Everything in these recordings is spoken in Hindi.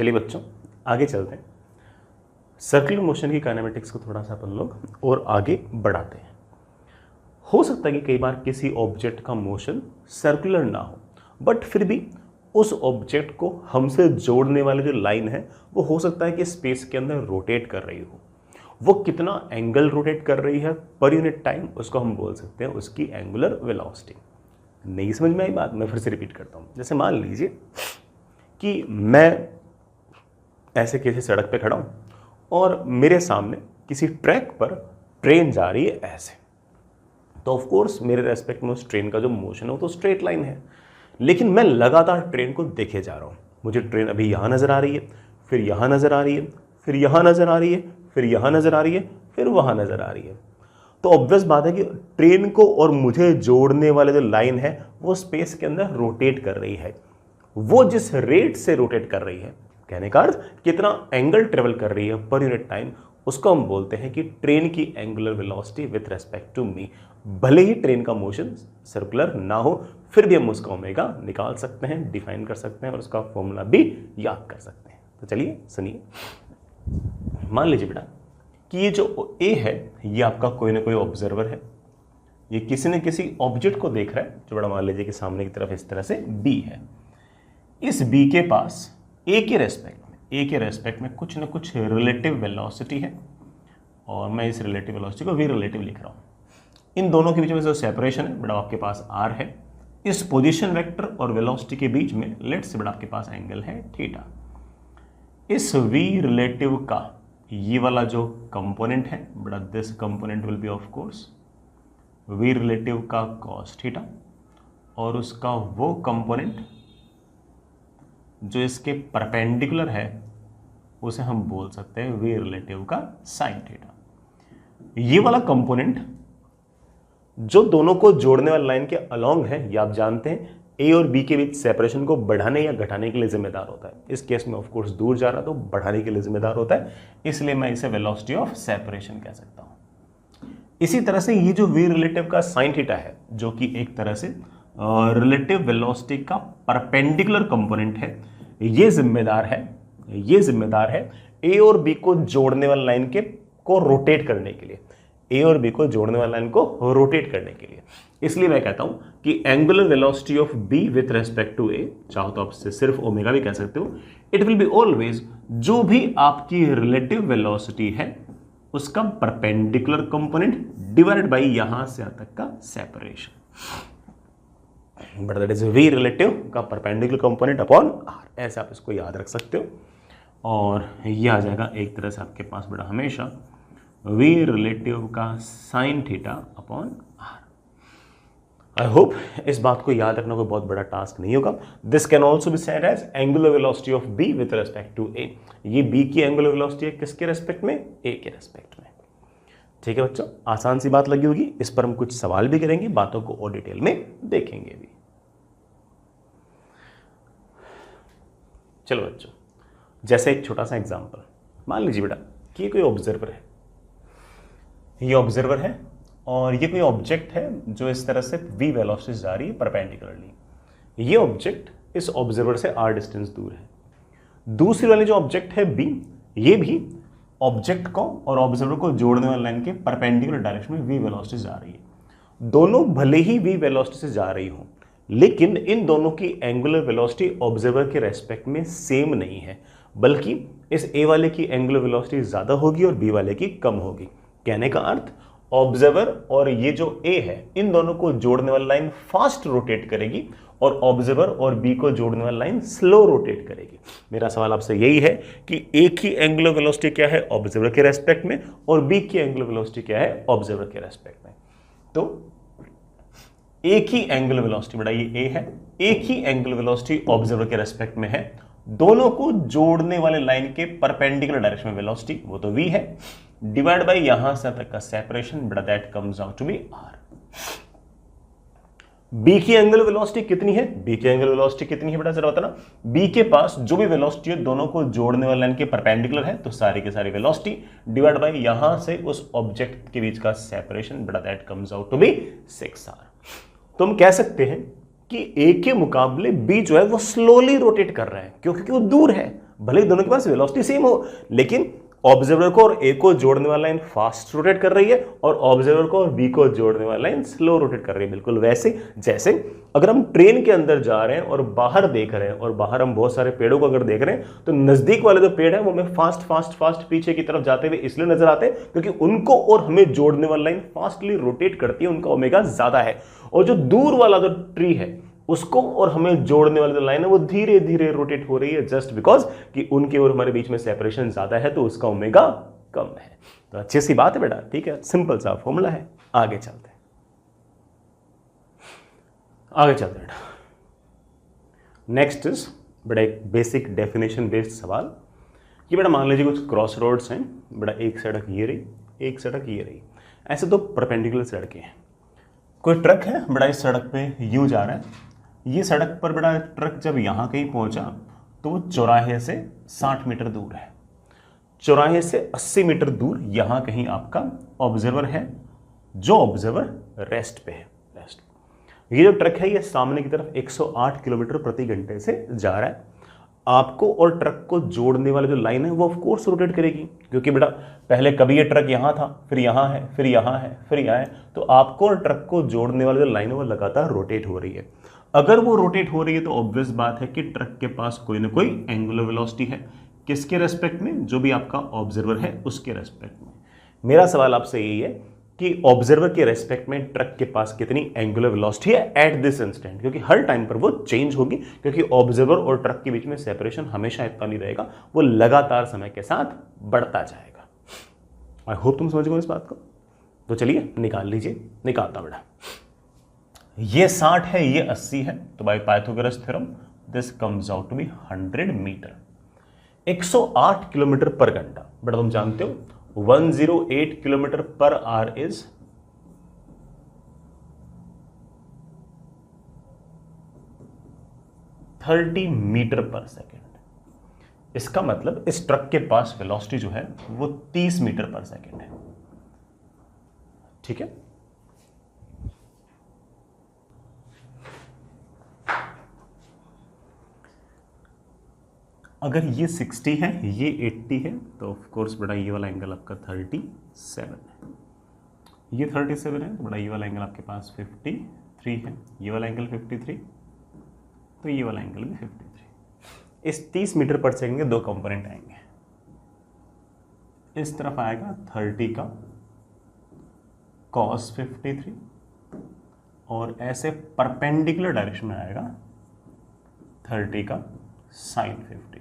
चलिए बच्चों आगे चलते हैं। सर्कुलर मोशन की काइनेमेटिक्स को थोड़ा सा अपन लोग और आगे बढ़ाते हैं। हो सकता है कि कई बार किसी ऑब्जेक्ट का मोशन सर्कुलर ना हो, बट फिर भी उस ऑब्जेक्ट को हमसे जोड़ने वाली जो लाइन है वो हो सकता है कि स्पेस के अंदर रोटेट कर रही हो। वो कितना एंगल रोटेट कर रही है पर यूनिट टाइम, उसको हम बोल सकते हैं उसकी एंगुलर वेलोसिटी। नहीं समझ में आई बात? मैं फिर से रिपीट करता हूँ। जैसे मान लीजिए कि मैं ऐसे किसी सड़क पे खड़ा हूँ और मेरे सामने किसी ट्रैक पर ट्रेन जा रही है ऐसे, तो ऑफ कोर्स मेरे रेस्पेक्ट में उस ट्रेन का जो मोशन है वो तो स्ट्रेट लाइन है, लेकिन मैं लगातार ट्रेन को देखे जा रहा हूँ। मुझे ट्रेन अभी यहाँ नज़र आ रही है, फिर यहाँ नज़र आ रही है, फिर यहाँ नज़र आ रही है, फिर यहाँ नज़र आ रही है, फिर वहाँ नज़र आ रही है। तो ऑब्वियस बात है कि ट्रेन को और मुझे जोड़ने वाले जो लाइन है वो स्पेस के अंदर रोटेट कर रही है। वो जिस रेट से रोटेट कर रही है, कहने का अर्थ कितना एंगल ट्रेवल कर रही है पर यूनिट टाइम, उसको हम बोलते हैं कि ट्रेन की angular velocity with respect to me. भले ही ट्रेन का मोशन सर्कुलर ना हो, फिर भी हम उसका ओमेगा निकाल सकते हैं, डिफाइन कर सकते हैं और उसका फॉर्मूला भी याद कर सकते हैं। तो चलिए सुनिए। मान लीजिए बेटा कि ये जो ए है ये आपका कोई ना कोई ऑब्जर्वर है, ये किसी न किसी ऑब्जेक्ट को देख रहा है जो बड़ा मान लीजिए कि सामने की तरफ इस तरह से बी है। इस बी के पास ए के रेस्पेक्ट में कुछ न कुछ रिलेटिव वेलोसिटी है और मैं इस रिलेटिव वेलोसिटी को वी रिलेटिव लिख रहा हूँ। इन दोनों के बीच में जो सेपरेशन है बेटा आपके पास आर है। इस पोजीशन वेक्टर और वेलोसिटी के बीच में लेट्स से बेटा आपके पास एंगल है थीटा। इस वी रिलेटिव का ये वाला जो कंपोनेंट है बेटा this component will be of course V relative का कॉस थीटा, और उसका वो कंपोनेंट जो इसके परपेंडिकुलर है उसे हम बोल सकते हैं वी रिलेटिव का साइन थीटा। ये वाला कंपोनेंट जो दोनों को जोड़ने वाली लाइन के अलोंग है, ये आप जानते हैं ए और बी के बीच सेपरेशन को बढ़ाने या घटाने के लिए जिम्मेदार होता है। इस केस में ऑफ कोर्स दूर जा रहा तो बढ़ाने के लिए जिम्मेदार होता है, इसलिए मैं इसे वेलोसिटी ऑफ सेपरेशन कह सकता हूं। इसी तरह से ये जो वी रिलेटिव का साइन थीटा है जो कि एक तरह से रिलेटिव वेलोसिटी का परपेंडिकुलर कंपोनेंट है, ये जिम्मेदार है ए और बी को जोड़ने वाली लाइन के को रोटेट करने के लिए, ए और बी को जोड़ने वाली लाइन को रोटेट करने के लिए। इसलिए मैं कहता हूं कि angular velocity of B with respect to A, चाहो तो आप सिर्फ ओमेगा भी कह सकते हो, इट विल बी ऑलवेज जो भी आपकी रिलेटिव वेलोसिटी है उसका परपेंडिकुलर कंपोनेंट डिवाइडेड बाई यहां से यहां तक का separation, but that is V relative का परपेंडिकुलर कंपोनेंट अपॉन आर। ऐसे आप इसको याद रख सकते हो और ये आ जाएगा एक तरह से आपके पास बेटा हमेशा वी रिलेटिव का sine theta upon R. I hope इस बात को याद रखना कोई बहुत बड़ा टास्क नहीं होगा। This can also be said as angular velocity of B with respect to A. ये बी की एंगुलर वेलोसिटी है किसके रेस्पेक्ट में? ए के रेस्पेक्ट में। ठीक है बच्चों, आसान सी बात लगी होगी। इस पर हम कुछ सवाल भी करेंगे, बातों को और डिटेल में देखेंगे भी। चलो बच्चों, जैसे एक छोटा सा एग्जांपल मान लीजिए बेटा कि ये कोई ऑब्जर्वर है, ये ऑब्जर्वर है और ये कोई ऑब्जेक्ट है जो इस तरह से v वेलोसिटी से जा रही है परपेंडिकुलरली। ये ऑब्जेक्ट इस ऑब्जर्वर से r डिस्टेंस दूर है। दूसरी वाली जो ऑब्जेक्ट है b, ये भी ऑब्जेक्ट को और ऑब्जर्वर को जोड़ने वाली लाइन के परपेंडिकुलर डायरेक्शन में v वेलोसिटी से जा रही है। दोनों भले ही v वेलोसिटी से जा रही हो, लेकिन इन दोनों की एंगुलर वेलोसिटी ऑब्जर्वर के रेस्पेक्ट में सेम नहीं है, बल्कि इस a वाले की एंगुलर वेलोसिटी ज्यादा होगी और b वाले की कम होगी। कहने का अर्थ ऑब्जर्वर और ये जो a है इन दोनों को जोड़ने वाली लाइन फास्ट रोटेट करेगी और ऑब्जर्वर और b को जोड़ने वाली लाइन स्लो रोटेट करेगी। मेरा सवाल आपसे यही है कि a की एंगुलर वेलोसिटी क्या है ऑब्जर्वर के रेस्पेक्ट में और b की एंगुलर वेलोसिटी क्या है ऑब्जर्वर के रेस्पेक्ट में। तो a की एंगुलर वेलोसिटी बेटा ये a है, a की एंगुलर वेलोसिटी ऑब्जर्वर के रेस्पेक्ट में है, दोनों को जोड़ने वाले लाइन के परपेंडिकुलर डायरेक्शन में वेलोसिटी वो तो v है, डिवाइड बाय यहां से तक का सेपरेशन बेटा that comes out to be r। b की एंगुलर वेलोसिटी कितनी है? b की एंगुलर वेलोसिटी कितनी है बेटा जरा बताना। b के पास जो भी वेलोसिटी है दोनों को जोड़ने वाले लाइन के परपेंडिकुलर है, तो सारी की सारी वेलोसिटी डिवाइड बाय यहां से उस ऑब्जेक्ट के बीच का सेपरेशन बेटा that comes out to be 6r। तो हम कह सकते हैं कि a के मुकाबले b जो है वो स्लोली रोटेट कर रहा है, क्योंकि वो दूर है, भले ही दोनों के पास वेलोसिटी सेम हो, लेकिन ऑब्जर्वर को और ए को जोड़ने वाला लाइन फास्ट रोटेट कर रही है और ऑब्जर्वर को और बी को जोड़ने वाला लाइन स्लो रोटेट कर रही है। बिल्कुल वैसे जैसे अगर हम ट्रेन के अंदर जा रहे हैं और बाहर देख रहे हैं और बाहर हम बहुत सारे पेड़ों को अगर देख रहे हैं तो नजदीक वाले जो पेड़ है वो हमें फास्ट फास्ट फास्ट पीछे की तरफ जाते हुए इसलिए नजर आते हैं क्योंकि उनको और हमें जोड़ने वाला लाइन फास्टली रोटेट करती है, उनका ओमेगा ज्यादा है। और जो दूर वाला जो ट्री है उसको और हमें जोड़ने वाली जो लाइन है वो धीरे धीरे रोटेट हो रही है, जस्ट बिकॉज कि उनके और हमारे बीच में सेपरेशन ज्यादा है तो उसका ओमेगा कम है। तो अच्छी सी बात है बेटा, ठीक है, सिंपल सा फॉर्मूला है। आगे चलते हैं, आगे चलते हैं बेटा। नेक्स्ट इज बेटा एक बेसिक डेफिनेशन बेस्ड सवाल कि बेटा मान लीजिए कुछ क्रॉस रोड्स हैं बेटा, एक सड़क ये रही, एक सड़क ये रही, ऐसे दो परपेंडिकुलर सड़कें हैं। कोई ट्रक है बेटा इस सड़क पे यूं जा रहा है, ये सड़क पर बड़ा ट्रक जब यहां कहीं पहुंचा तो वो चौराहे से 60 मीटर दूर है, चौराहे से 80 मीटर दूर यहां कहीं आपका ऑब्जर्वर है, जो ऑब्जर्वर रेस्ट पे है। रेस्ट ये जो ट्रक है ये सामने की तरफ 108 किलोमीटर प्रति घंटे से जा रहा है। आपको और ट्रक को जोड़ने वाली जो लाइन है वो ऑफ कोर्स रोटेट करेगी, क्योंकि बेटा पहले कभी ये ट्रक यहां था, फिर यहां है, फिर यहां है, फिर यहां है, तो आपको और ट्रक को जोड़ने वाली जो लाइन है वो लगातार रोटेट हो रही है। अगर वो रोटेट हो रही है तो ऑब्वियस बात है कि ट्रक के पास कोई ना कोई एंगुलर वेलोसिटी है। किसके रेस्पेक्ट में? जो भी आपका ऑब्जर्वर है उसके रेस्पेक्ट में। मेरा सवाल आपसे यही है कि ऑब्जर्वर के रेस्पेक्ट में ट्रक के पास कितनी एंगुलर वेलोसिटी है एट दिस इंस्टेंट, क्योंकि हर टाइम पर वो चेंज होगी, क्योंकि ऑब्जर्वर और ट्रक के बीच में सेपरेशन हमेशा इतना नहीं रहेगा, वो लगातार समय के साथ बढ़ता जाएगा। आई होप तुम समझ गए इस बात को। तो चलिए निकाल लीजिए, निकालता बेटा। ये 60 है, ये 80 है, तो by Pythagoras theorem this comes out to be 100 metre. 108 kilometre पर घंटा बेटा तुम जानते हो 108 kilometre per hour is 30 metre per second. इसका मतलब इस ट्रक के पास वेलोसिटी जो है वो 30 मीटर पर सेकेंड है। ठीक है, अगर ये 60 है, ये 80 है, तो ऑफ कोर्स बड़ा ये वाला एंगल आपका 37 है, ये 37 है, तो बड़ा ये वाला एंगल आपके पास 53 है, ये वाला एंगल 53, तो ये वाला एंगल भी 53। इस 30 मीटर पर सेकंड के दो कंपोनेंट आएंगे, इस तरफ आएगा 30 का cos 53 और ऐसे परपेंडिकुलर डायरेक्शन में आएगा 30 का sin 53।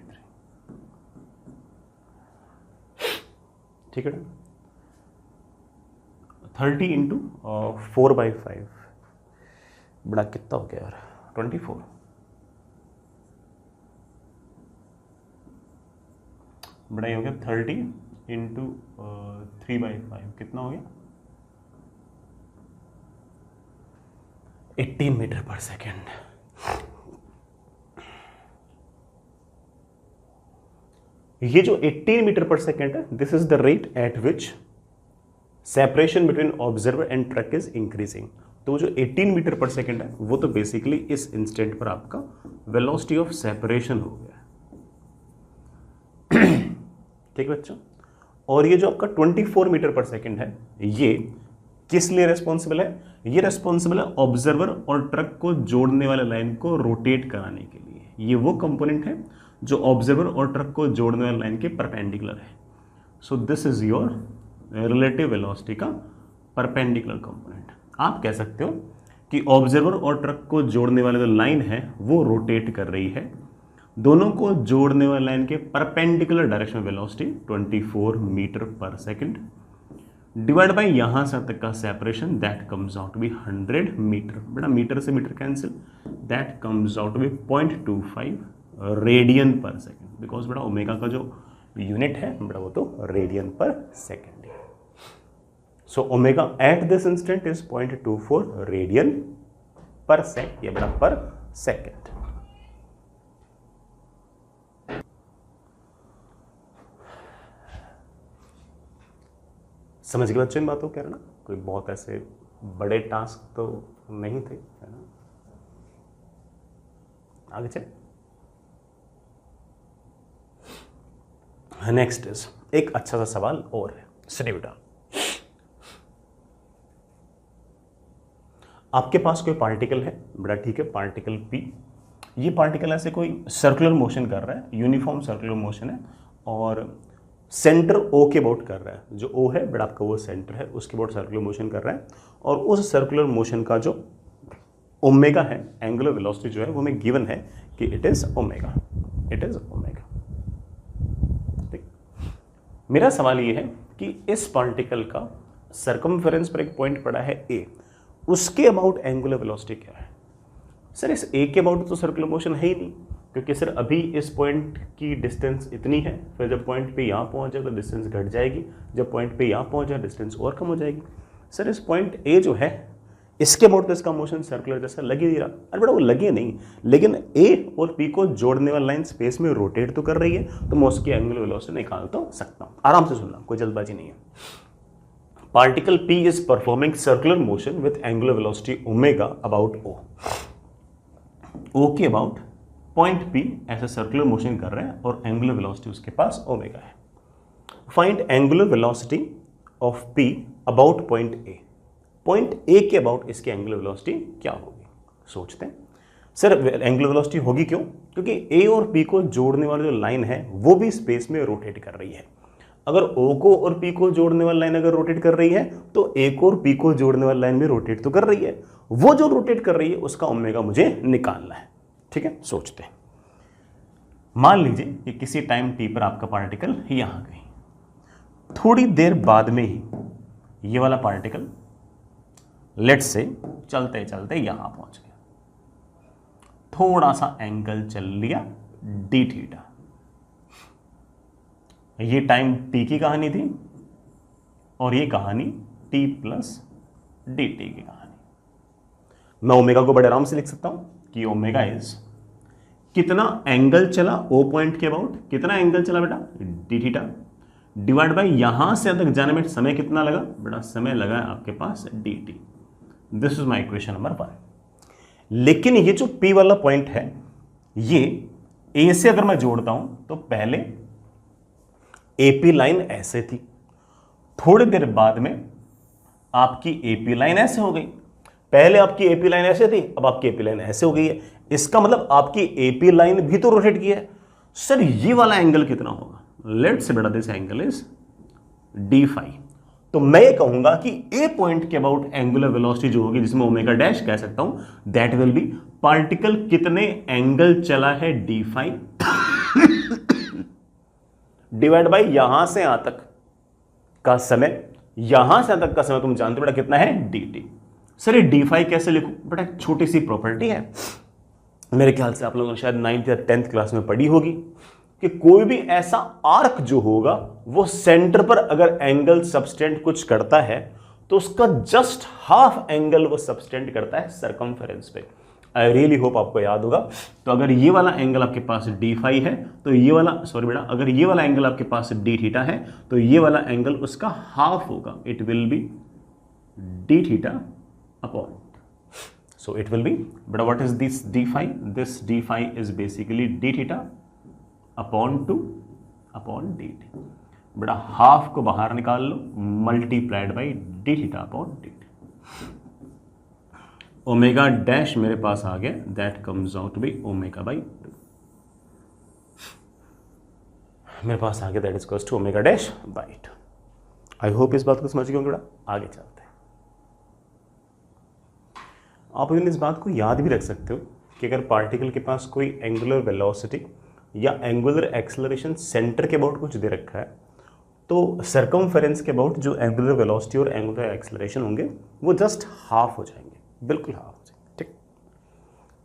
ठीक है, 30 इंटू 4/5 बड़ा कितना हो गया यार, 24। बड़ा ये हो गया 30 इंटू 3/5 कितना हो गया, 18 मीटर पर सेकेंड। ये जो 18 मीटर पर सेकेंड है, this is the rate at which separation between observer and truck is increasing. तो जो 18 मीटर पर सेकेंड है वो तो बेसिकली इस इंस्टेंट पर आपका वेलोसिटी ऑफ सेपरेशन हो गया। ठीक है बच्चों, और ये जो आपका 24 मीटर पर सेकेंड है, ये किस लिए रेस्पॉन्सिबल है? ये रेस्पॉन्सिबल है ऑब्जर्वर और ट्रक को जोड़ने वाले लाइन को रोटेट कराने के लिए। ये वो कंपोनेंट है जो ऑब्जर्वर और ट्रक को जोड़ने वाले लाइन के परपेंडिकुलर है। So this is your relative velocity का परपेंडिकुलर कंपोनेंट। आप कह सकते हो कि ऑब्जर्वर और ट्रक को जोड़ने वाले जो लाइन है वो रोटेट कर रही है, दोनों को जोड़ने वाले लाइन के परपेंडिकुलर डायरेक्शन में velocity 24 metre per second divide by यहां से तक का separation, that comes out to be 100 metre. बेटा मीटर से metre cancel, that comes out to be 0.25 radian per second, because बेटा ओमेगा का जो यूनिट है बेटा वो तो रेडियन पर सेकेंड है। So omega eight this instant is 0.24 radian per second, ये बेटा पर सेकेंड। समझ गए बच्चों इन बातों कह रहे ना, कोई बहुत ऐसे बड़े टास्क तो नहीं थे, है ना। आगे चल, नेक्स्ट इज एक अच्छा सा सवाल और है, सुनिए बेटा। आपके पास कोई पार्टिकल है बेटा, ठीक है, पार्टिकल P। ये पार्टिकल ऐसे कोई सर्कुलर मोशन कर रहा है, यूनिफॉर्म सर्कुलर मोशन है, और सेंटर O के अबाउट कर रहा है। जो O है बेटा आपका वो सेंटर है, उसके अबाउट सर्कुलर मोशन कर रहा है, और उस सर्कुलर मोशन का जो ओमेगा है, एंगुलर वेलोसिटी जो है वो हमें गिवन है कि it is omega, it is omega. ठीक, मेरा सवाल ये है कि इस पार्टिकल का सर्कमफेरेंस पर एक पॉइंट पड़ा है A, उसके अबाउट एंगुलर वेलोसिटी क्या है? सर इस A के अबाउट तो सर्कुलर मोशन है ही नहीं, क्योंकि सर अभी इस पॉइंट की डिस्टेंस इतनी है, फिर जब पॉइंट पे यहाँ पहुँच जाए तो डिस्टेंस घट जाएगी, जब पॉइंट पे यहाँ पहुँच जाए डिस्टेंस और कम हो जाएगी। सर इस पॉइंट A जो है इसके अबाउट तो इसका मोशन सर्कुलर जैसा लग ही रहा। अरे बेटा वो लगे नहीं, लेकिन A और P को जोड़ने वाली लाइन स्पेस में रोटेट तो कर रही है, तो मैं उसकी एंगुलर वेलोसिटी निकाल तो सकता हूँ। आराम से सुनना, कोई जल्दबाजी नहीं है। Particle P is performing circular motion with angular velocity omega about O। O के अबाउट पॉइंट P ऐसा सर्कुलर मोशन कर रहा है और एंगुलर वेलोसिटी उसके पास ओमेगा है। Find angular velocity of P about point A। Point A के अबाउट इसकी एंगुलर वेलोसिटी क्या होगी? सोचते हैं। सर एंगुलर वेलोसिटी होगी क्यों? क्योंकि A और P को जोड़ने वाली जो लाइन है वो भी स्पेस में रोटेट कर रही है। अगर O को और P को जोड़ने वाली लाइन अगर रोटेट कर रही है तो A को और P को जोड़ने वाली लाइन भी रोटेट तो कर रही है। वो जो रोटेट कर रही है उसका ओमेगा मुझे निकालना है। ठीक है, सोचते हैं। मान लीजिए कि किसी टाइम T पर आपका पार्टिकल यहां गई, थोड़ी देर बाद में ही ये वाला पार्टिकल लेट्स से चलते चलते यहां पहुंच गया, थोड़ा सा एंगल चल लिया डी थीटा। ये टाइम T की कहानी थी और ये कहानी T प्लस डी टी की कहानी। मैं ओमेगा को बड़े आराम से लिख सकता हूं कि ओमेगा इज कितना एंगल चला O पॉइंट के अबाउट, कितना एंगल चला बेटा डी थीटा, डिवाइड बाय यहां से तक जाने में समय कितना लगा बेटा, समय लगा आपके पास d t. This is my equation number 1। लेकिन ये जो P वाला पॉइंट है ये A से अगर मैं जोड़ता हूं तो पहले AP लाइन ऐसे थी, थोड़ी देर बाद में आपकी AP लाइन ऐसे हो गई। पहले आपकी AP लाइन ऐसे थी, अब आपकी AP लाइन ऐसे हो गई है। इसका मतलब आपकी AP लाइन भी तो रोटेट की है। सर ये वाला एंगल कितना होगा? लेट्स से बेटा this angle is d phi. तो मैं ये कहूंगा कि A पॉइंट के अबाउट एंगुलर वेलोसिटी जो होगी, जिसमें ओमेगा डैश कह सकता हूं, दैट विल बी पार्टिकल कितने एंगल चला है डी फाई डिवाइड बाय यहां से यहां तक का समय। यहां से यहां तक का समय तुम जानते हो बेटा कितना है डी टी। सर ये डी फाई कैसे लिखूं बेटा? एक छोटी सी प्रॉपर्टी है, मेरे ख्याल से आप लोगों ने शायद 9th या 10th क्लास में पढ़ी होगी कि कोई भी ऐसा आर्क जो होगा वो सेंटर पर अगर एंगल सबस्टेंड कुछ करता है तो उसका जस्ट हाफ एंगल वो सबस्टेंड करता है सरकमफेरेंस पे। आई रियली होप आपको याद होगा। तो अगर ये वाला एंगल आपके पास डी फाई है तो ये वाला, सॉरी बेटा, अगर ये वाला एंगल आपके पास डी थीटा है तो ये वाला एंगल उसका हाफ होगा। It will B D theta upon, so it will be, but what is this d phi? This d phi is basically d theta upon 2 upon dt। बड़ा हाफ को बाहर निकाल लो, multiplied by d theta upon d t. Omega dash मेरे पास आ गया, that comes out to be omega by 2। मेरे पास आ गया that is equals to omega dash by 2। I hope इस बात को समझ गए होंगे। बड़ा आगे चलते हैं। आप इस बात को याद भी रख सकते हो कि अगर पार्टिकल के पास कोई एंगुलर वेलोसिटी या एंगुलर एक्सेलरेशन सेंटर के अबाउट कुछ दे रखा है तो सरकमफेरेंस के अबाउट जो एंगुलर वेलोसिटी और एंगुलर एक्सेलरेशन होंगे वो जस्ट हाफ हो जाएंगे, बिल्कुल हाफ हो जाएंगे। ठीक,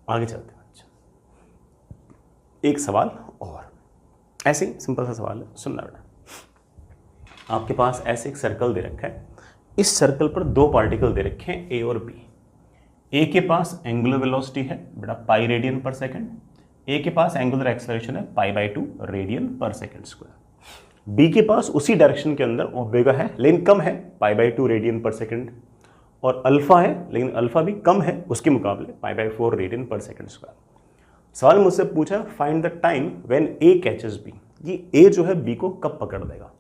आगे चलते हैं बच्चा। एक सवाल और, ऐसे ही सिंपल सा सवाल है, सुनना बेटा। आपके पास ऐसे एक सर्कल दे रखा है, इस सर्कल पर दो पार्टिकल दे रखे हैं ए और बी। ए के पास एंगुलर वेलोसिटी है बेटा पाई रेडियन पर सेकंड, ए के पास एंगुलर एक्सेलरेशन है pi by 2 radian per second square. B के पास उसी डायरेक्शन के अंदर ओमेगा है लेकिन कम है, pi by 2 radian per second, और अल्फा है लेकिन अल्फा भी कम है उसके मुकाबले, pi by 4 radian per second square. सवाल मुझसे पूछा find the time when A catches B. कि ए जो है बी को कब पकड़ देगा,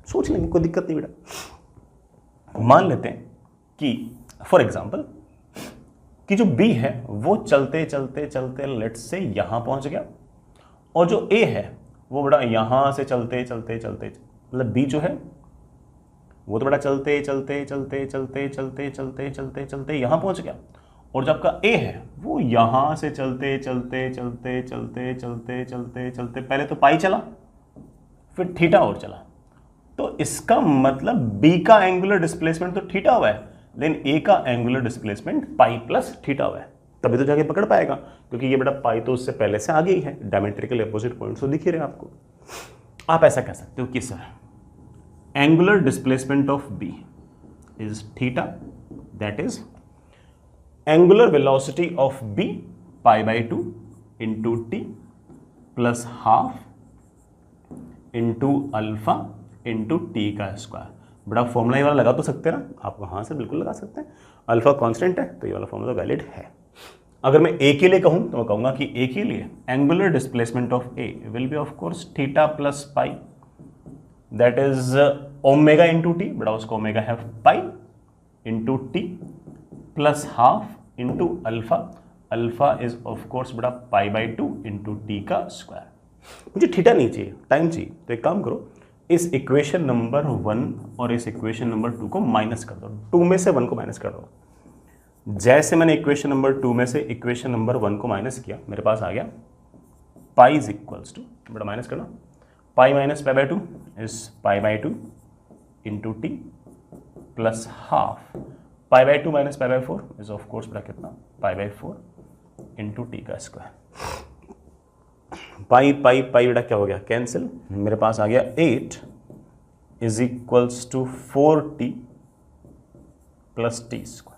सोच लेंगे, कोई दिक्कत नहीं बेटा। मान लेते हैं कि फॉर एग्जाम्पल कि जो बी है वो चलते चलते चलते लेट्स से यहां पहुंच गया, और जो ए है वो बड़ा यहां से चलते चलते चलते, मतलब बी जो है वो तो बड़ा चलते चलते चलते चलते चलते चलते चलते चलते यहां पहुंच गया, और जो आपका ए है वो यहां से चलते चलते चलते चलते चलते चलते चलते पहले तो पाई चला, फिर थीटा और चला। तो इसका मतलब बी का एंगुलर डिस्प्लेसमेंट तो थीटा हुआ है, लेकिन ए का angular displacement pi plus theta हुआ है, तभी तो जाके पकड़ पाएगा, क्योंकि ये बड़ा पाई तो उससे पहले से आगे ही है, डायमेट्रिकल अपोजिट पॉइंट्स तो दिख ही रहे आपको। आप ऐसा कह सकते हो कि sir angular displacement of B is theta, that is angular velocity of B pi by 2 into t plus half into alpha into t का स्क्वायर। बड़ा फॉर्मूला ये वाला लगा तो सकते हैं ना, आप वहां से बिल्कुल लगा सकते हैं, अल्फा कांस्टेंट है तो ये वाला फॉर्मूला वैलिड है। अगर मैं ए के लिए कहूं तो मैं कहूंगा कि ए के लिए angular displacement of A will be of course theta plus pi, that is omega into T, बड़ा उसका ओमेगा है pi into t plus half into alpha, alpha is of course बड़ा पाई बाई 2 इंटू टी का स्क्वायर। मुझे थीटा नहीं चाहिए, टाइम चाहिए, तो एक काम करो, इस इक्वेशन नंबर 1 और इस इक्वेशन नंबर 2 को माइनस कर दो, 2 में से 1 को माइनस कर दो। जैसे मैंने इक्वेशन नंबर 2 में से इक्वेशन नंबर 1 को माइनस किया, मेरे पास आ गया पाई इज इक्वल्स टू, बड़ा माइनस करना, pi minus pi by 2 is pi by 2 into t plus half pi by 2 minus pi by 4 is of course बड़ा कितना, पाई बाई 4 इंटू टी का स्क्वायर। पाई पाई पाई बेटा क्या हो गया, कैंसिल, मेरे पास आ गया 8 is equals to 4t plus t square.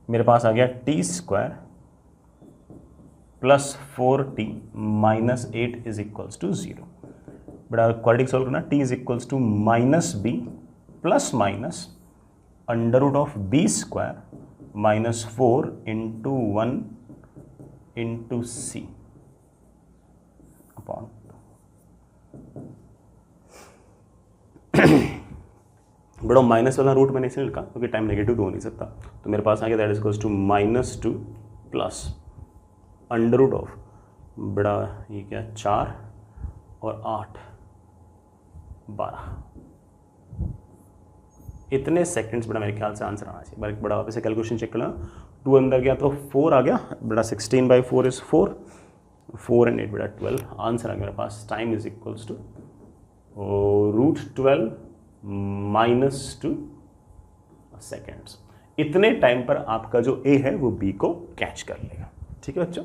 मेरे पास आ गया t square plus 4t minus 8 is equals to 0। बड़ा क्वाड्रेटिक सॉल्व करना, t is equals to minus b plus minus under root of b square minus 4 into 1 into c upon बड़ा माइनस वाला रूट मैंने इसलिए लिखा क्योंकि टाइम नेगेटिव तो हो नहीं सकता, तो मेरे पास आ गया that is equals to minus 2 plus under root of बड़ा ये क्या 4 और 8 12, इतने सेकंड्स बड़ा मेरे ख्याल से आंसर आना चाहिए। बड़ा वापस से कैलकुलेशन चेक करना, 2 अंदर गया तो 4 आ गया, बड़ा 16 बाई 4 इज 4, 4 एंड 8 बड़ा 12, आंसर आ गया मेरे पास। Time is equals to root 12 minus 2 seconds. इतने टाइम पर आपका जो ए है वो बी को कैच कर लेगा। ठीक है बच्चों,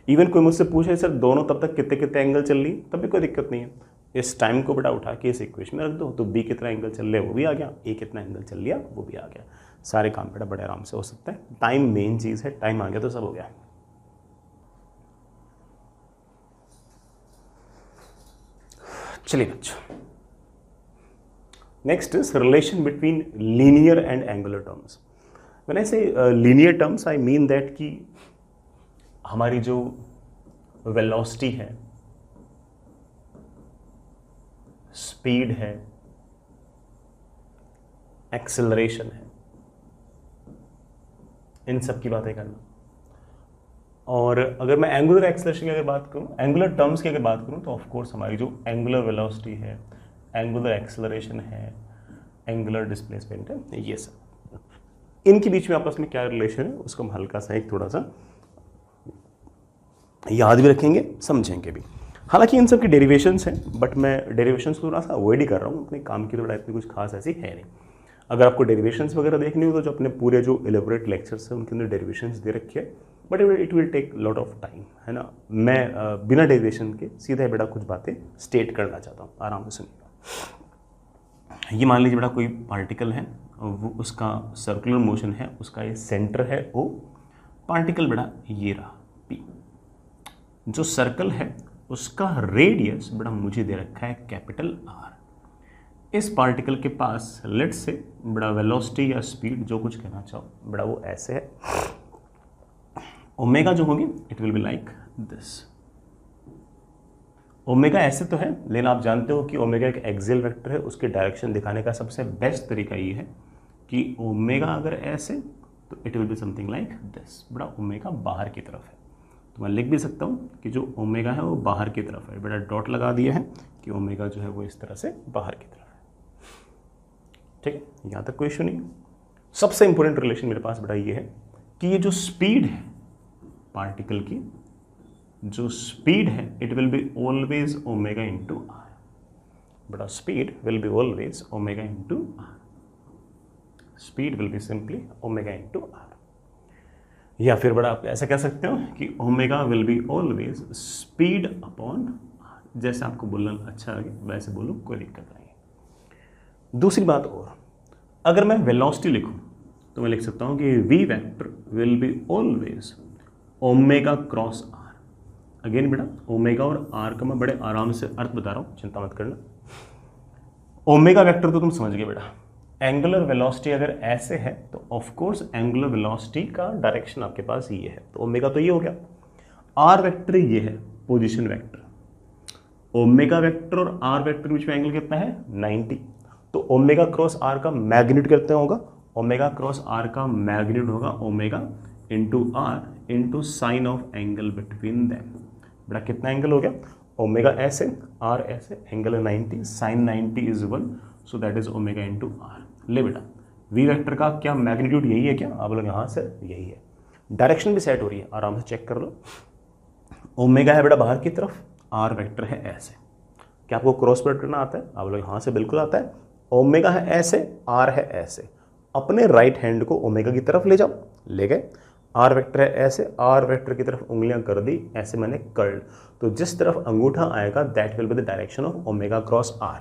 इवन कोई मुझसे पूछे सर दोनों तब तक कितने कितने एंगल चल रही, तब भी कोई दिक्कत नहीं है, इस टाइम को बड़ा उठा के इस इक्वेशन में रख दो, तो बी कितना एंगल चल रहा है वो भी आ गया, ए कितना एंगल चल लिया वो भी आ गया, सारे काम बेटा बड़े आराम से हो सकता है। टाइम मेन चीज़ है, टाइम आ गया तो सब हो गया। चलिए बच्चों, next is relation between linear and angular terms. When I say linear terms I mean that कि हमारी जो वेलोसिटी है, स्पीड है, एक्सेलरेशन है, इन सब की बातें करना। और अगर मैं एंगुलर एक्सेलरेशन की अगर बात करूं, एंगुलर टर्म्स की अगर बात करूं, तो ऑफ कोर्स हमारी जो एंगुलर वेलोसिटी है, एंगुलर एक्सेलरेशन है, एंगुलर डिस्प्लेसमेंट है, ये सब इनके बीच में आपस में क्या रिलेशन है उसको हम हल्का सा एक थोड़ा सा याद भी रखेंगे, समझेंगे भी। हालांकि इन सब की डेरिवेशंस हैं, बट मैं डेरिवेशंस थोड़ा सा अवॉइड ही कर रहा हूँ, अपने काम की तो बड़ा इतनी कुछ खास ऐसी है नहीं। अगर आपको डेरिवेशंस वगैरह देखनी हो तो जो अपने पूरे जो एलेबोरेट लेक्चर्स हैं उनके अंदर डेरिवेशंस दे रखे हैं, but it will take lot of time, है ना। मैं बिना डेरिवेशन के सीधा बेटा कुछ बातें स्टेट करना चाहता हूँ, आराम से सुनिएगा। ये मान लीजिए बेटा कोई पार्टिकल है, वो उसका सर्कुलर मोशन है, उसका ये सेंटर है O, पार्टिकल बेटा ये रहा P, जो सर्कल है उसका रेडियस बड़ा मुझे दे रखा है कैपिटल R। इस पार्टिकल के पास लेट्स से बड़ा वेलोसिटी या स्पीड जो कुछ कहना चाहो बड़ा वो ऐसे है, ओमेगा जो होगी it will be like this. Omega ऐसे तो है, लेकिन आप जानते हो कि ओमेगा एक एक्सियल वेक्टर है, उसके डायरेक्शन दिखाने का सबसे बेस्ट तरीका ये है कि ओमेगा अगर ऐसे तो it will be something like this. बड़ा ओमेगा बाहर की तरफ है, तो मैं लिख भी सकता हूँ कि जो ओमेगा है वो बाहर की तरफ है। बड़ा डॉट लगा दिया है कि ओमेगा जो है वो इस तरह से बाहर की तरफ है। ठीक है, यहाँ तक कोई इशू नहीं। सबसे इंपॉर्टेंट रिलेशन मेरे पास बड़ा ये है कि ये जो स्पीड है पार्टिकल की, जो स्पीड है it will be always omega into r. बड़ा speed will be always omega into r. Speed will be simply omega into r. या फिर बड़ा आप ऐसा कह सकते हो कि omega will be always speed upon r. जैसे आपको बोलना अच्छा लगे वैसे बोलो, कोई दिक्कत नहीं है। दूसरी बात और, अगर मैं वेलोसिटी लिखूं तो मैं लिख सकता हूं कि v vector will be always omega cross r. Again बेटा ओमेगा और आर का मैं बड़े आराम से अर्थ बता रहा हूं, चिंता मत करना। ओमेगा वेक्टर तो तुम समझ गए बेटा। एंगुलर वेलोसिटी अगर ऐसे है तो ऑफ कोर्स एंगुलर वेलोसिटी का डायरेक्शन आपके पास ये है, तो ओमेगा तो ये हो गया। आर वेक्टर ये है पोजीशन वेक्टर। ओमेगा वेक्टर और आर वेक्टर के बीच में एंगल कितना है 90, तो ओमेगा क्रॉस आर का मैग्नीट्यूड कितना होगा, ओमेगा क्रॉस आर का मैग्नीट्यूड होगा omega into r into sine of angle between them. बेटा कितना एंगल हो गया, ओमेगा ऐसे आर ऐसे, एंगल है 90, sine 90 is 1, so that is omega into r. ले बेटा वी वेक्टर का क्या मैग्नीट्यूड यही है क्या, आप लोग यहाँ से यही है। डायरेक्शन भी सेट हो रही है, आराम से चेक कर लो। ओमेगा है बेटा बाहर की तरफ, आर वेक्टर है ऐसे। क्या आपको क्रॉस प्रोडक्ट करना आता है, आप लोग यहाँ से बिल्कुल आता है। ओमेगा है ऐसे, आर है ऐसे, अपने राइट हैंड को ओमेगा की तरफ ले जाओ, ले गए। आर वेक्टर है ऐसे, आर वेक्टर की तरफ उंगलियां कर दी ऐसे, मैंने कर्ल्ड, तो जिस तरफ अंगूठा आएगा that will be the direction of omega cross r,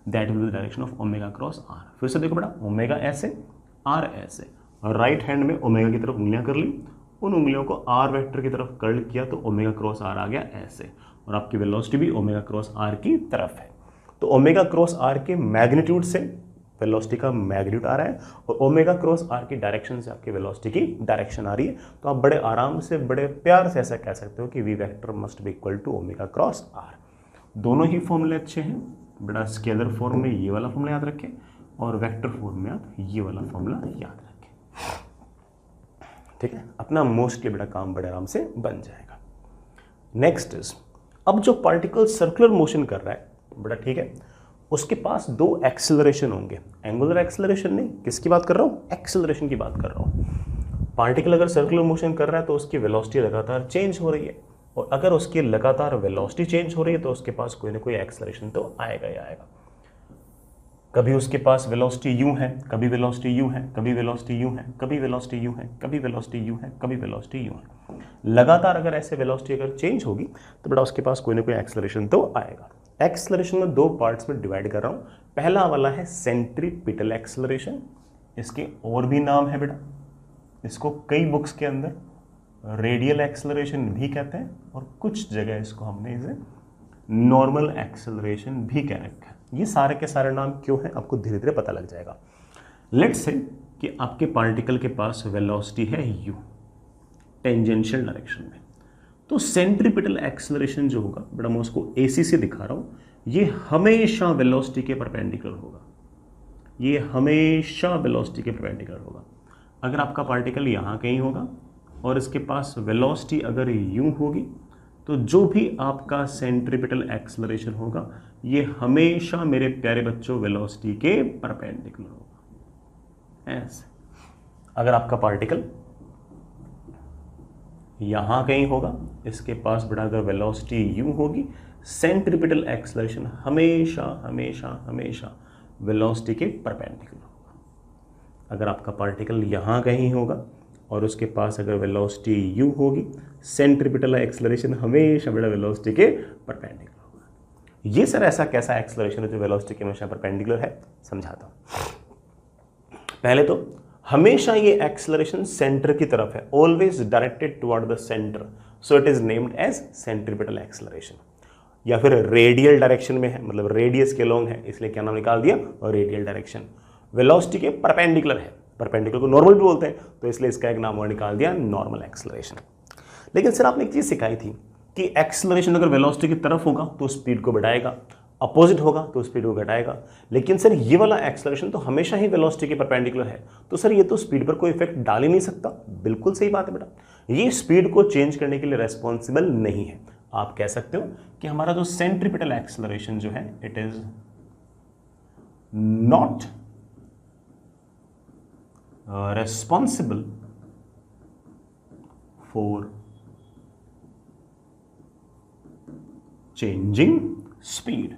that will be the direction of omega cross r. फिर से देखो बेटा ओमेगा ऐसे, आर ऐसे, राइट हैंड में ओमेगा की तरफ उंगलियां कर ली, उन उंगलियों को आर वेक्टर की तरफ कर्ल किया तो ओमेगा क्रॉस आर आ गया ऐसे, और आपकी वेलोसिटी भी ओमेगा क्रॉस आर की तरफ है। तो ओमेगा क्रॉस आर के मैग्नीट्यूड से वेलोसिटी का मैग्नीट्यूड आ रहा है, और ओमेगा क्रॉस आर की डायरेक्शन से आपकी वेलोसिटी की डायरेक्शन आ रही है। तो आप बड़े आराम से बड़े प्यार से ऐसा कह सकते हो कि v vector must be equal to omega cross r. दोनों ही फॉर्मूले अच्छे हैं बेटा। स्केलर फॉर्म में ये वाला फॉर्मूला याद रखें, और वेक्टर फॉर्म में आप ये वाला फॉर्मूला याद रखें। ठीक है, अपना मोस्टली बेटा काम बड़े आराम से बन जाएगा। नेक्स्ट इज, अब जो पार्टिकल सर्कुलर मोशन कर रहा है बेटा, ठीक है, उसके पास दो एक्सेलरेशन होंगे। एंगुलर एक्सेलरेशन नहीं, किसकी बात कर रहा हूँ, एक्सेलरेशन की बात कर रहा हूँ। पार्टिकल अगर सर्कुलर मोशन कर रहा है तो उसकी वेलोसिटी लगातार चेंज हो रही है, और अगर उसकी लगातार वेलोसिटी चेंज हो रही है तो उसके पास कोई ना कोई एक्सेलरेशन तो आएगा ही आएगा। कभी उसके पास वेलोसिटी यूं है, कभी वेलोसिटी यूं है, कभी वेलोसिटी यूं है, कभी वेलोसिटी यूं है, कभी वेलोसिटी यूं है, कभी वेलोसिटी यूं है। लगातार अगर ऐसे वेलोसिटी अगर चेंज होगी तो बेटा उसके पास कोई ना कोई एक्सेलरेशन तो आएगा। एक्सेलरेशन में दो पार्ट्स में डिवाइड कर रहा हूँ। पहला वाला है सेंट्रीपिटल एक्सेलरेशन, इसके और भी नाम है बेटा, इसको कई बुक्स के अंदर रेडियल एक्सेलरेशन भी कहते हैं, और कुछ जगह इसको हमने इसे नॉर्मल एक्सेलरेशन भी कह रखा है। ये सारे के सारे नाम क्यों हैं आपको धीरे धीरे पता लग जाएगा। लेट्स से कि आपके पार्टिकल के पास वेलोसिटी है u टेंजेंशियल डायरेक्शन में, तो सेंट्रीपिटल एक्सेलरेशन जो होगा बेटा, मैं उसको AC से दिखा रहा हूँ, ये हमेशा वेलोसिटी के परपेंडिकुलर होगा। ये हमेशा वेलोसिटी के परपेंडिकुलर होगा। अगर आपका पार्टिकल यहाँ कहीं होगा और इसके पास वेलोसिटी अगर यूं होगी, तो जो भी आपका सेंट्रीपिटल एक्सेलरेशन होगा ये हमेशा मेरे प्यारे बच्चों वेलोसिटी के परपेंडिकुलर होगा। ऐसे अगर आपका पार्टिकल यहाँ कहीं होगा, इसके पास बड़ा अगर वेलोसिटी यूं होगी, सेंट्रीपिटल एक्सेलरेशन हमेशा हमेशा हमेशा वेलोसिटी के परपेंडिकुलर होगा। अगर आपका पार्टिकल यहाँ कहीं होगा और उसके पास अगर वेलोसिटी यू होगी, सेंट्रीपिटल एक्सेलरेशन हमेशा बड़ा वेलोसिटी के परपेंडिकुलर होगा। ये सर ऐसा कैसा एक्सेलरेशन है जो वेलोसिटी के हमेशा परपेंडिकुलर है, समझाता हूँ। पहले तो हमेशा ये एक्सेलरेशन सेंटर की तरफ है, always directed toward the centre, so it is named as centripetal acceleration. या फिर रेडियल डायरेक्शन में है, मतलब रेडियस के लॉन्ग है, इसलिए क्या नाम निकाल दिया, और रेडियल डायरेक्शन। वेलोसिटी के परपेंडिकुलर है, परपेंडिकुलर को नॉर्मल भी बोलते हैं, तो इसलिए इसका एक नाम और निकाल दिया नॉर्मल एक्सेलरेशन। लेकिन सर आपने एक चीज सिखाई थी कि एक्सेलरेशन अगर वेलोसिटी की तरफ होगा तो स्पीड को बढ़ाएगा, अपोजिट होगा तो स्पीड को घटाएगा। लेकिन सर ये वाला एक्सेलरेशन तो हमेशा ही वेलोसिटी के परपेंडिकुलर है, तो सर ये तो स्पीड पर कोई इफेक्ट डाल ही नहीं सकता। बिल्कुल सही बात है बेटा, ये स्पीड को चेंज करने के लिए रेस्पॉन्सिबल नहीं है। आप कह सकते हो कि हमारा जो सेंट्रीपिटल एक्सेलरेशन जो है it is not responsible for changing speed।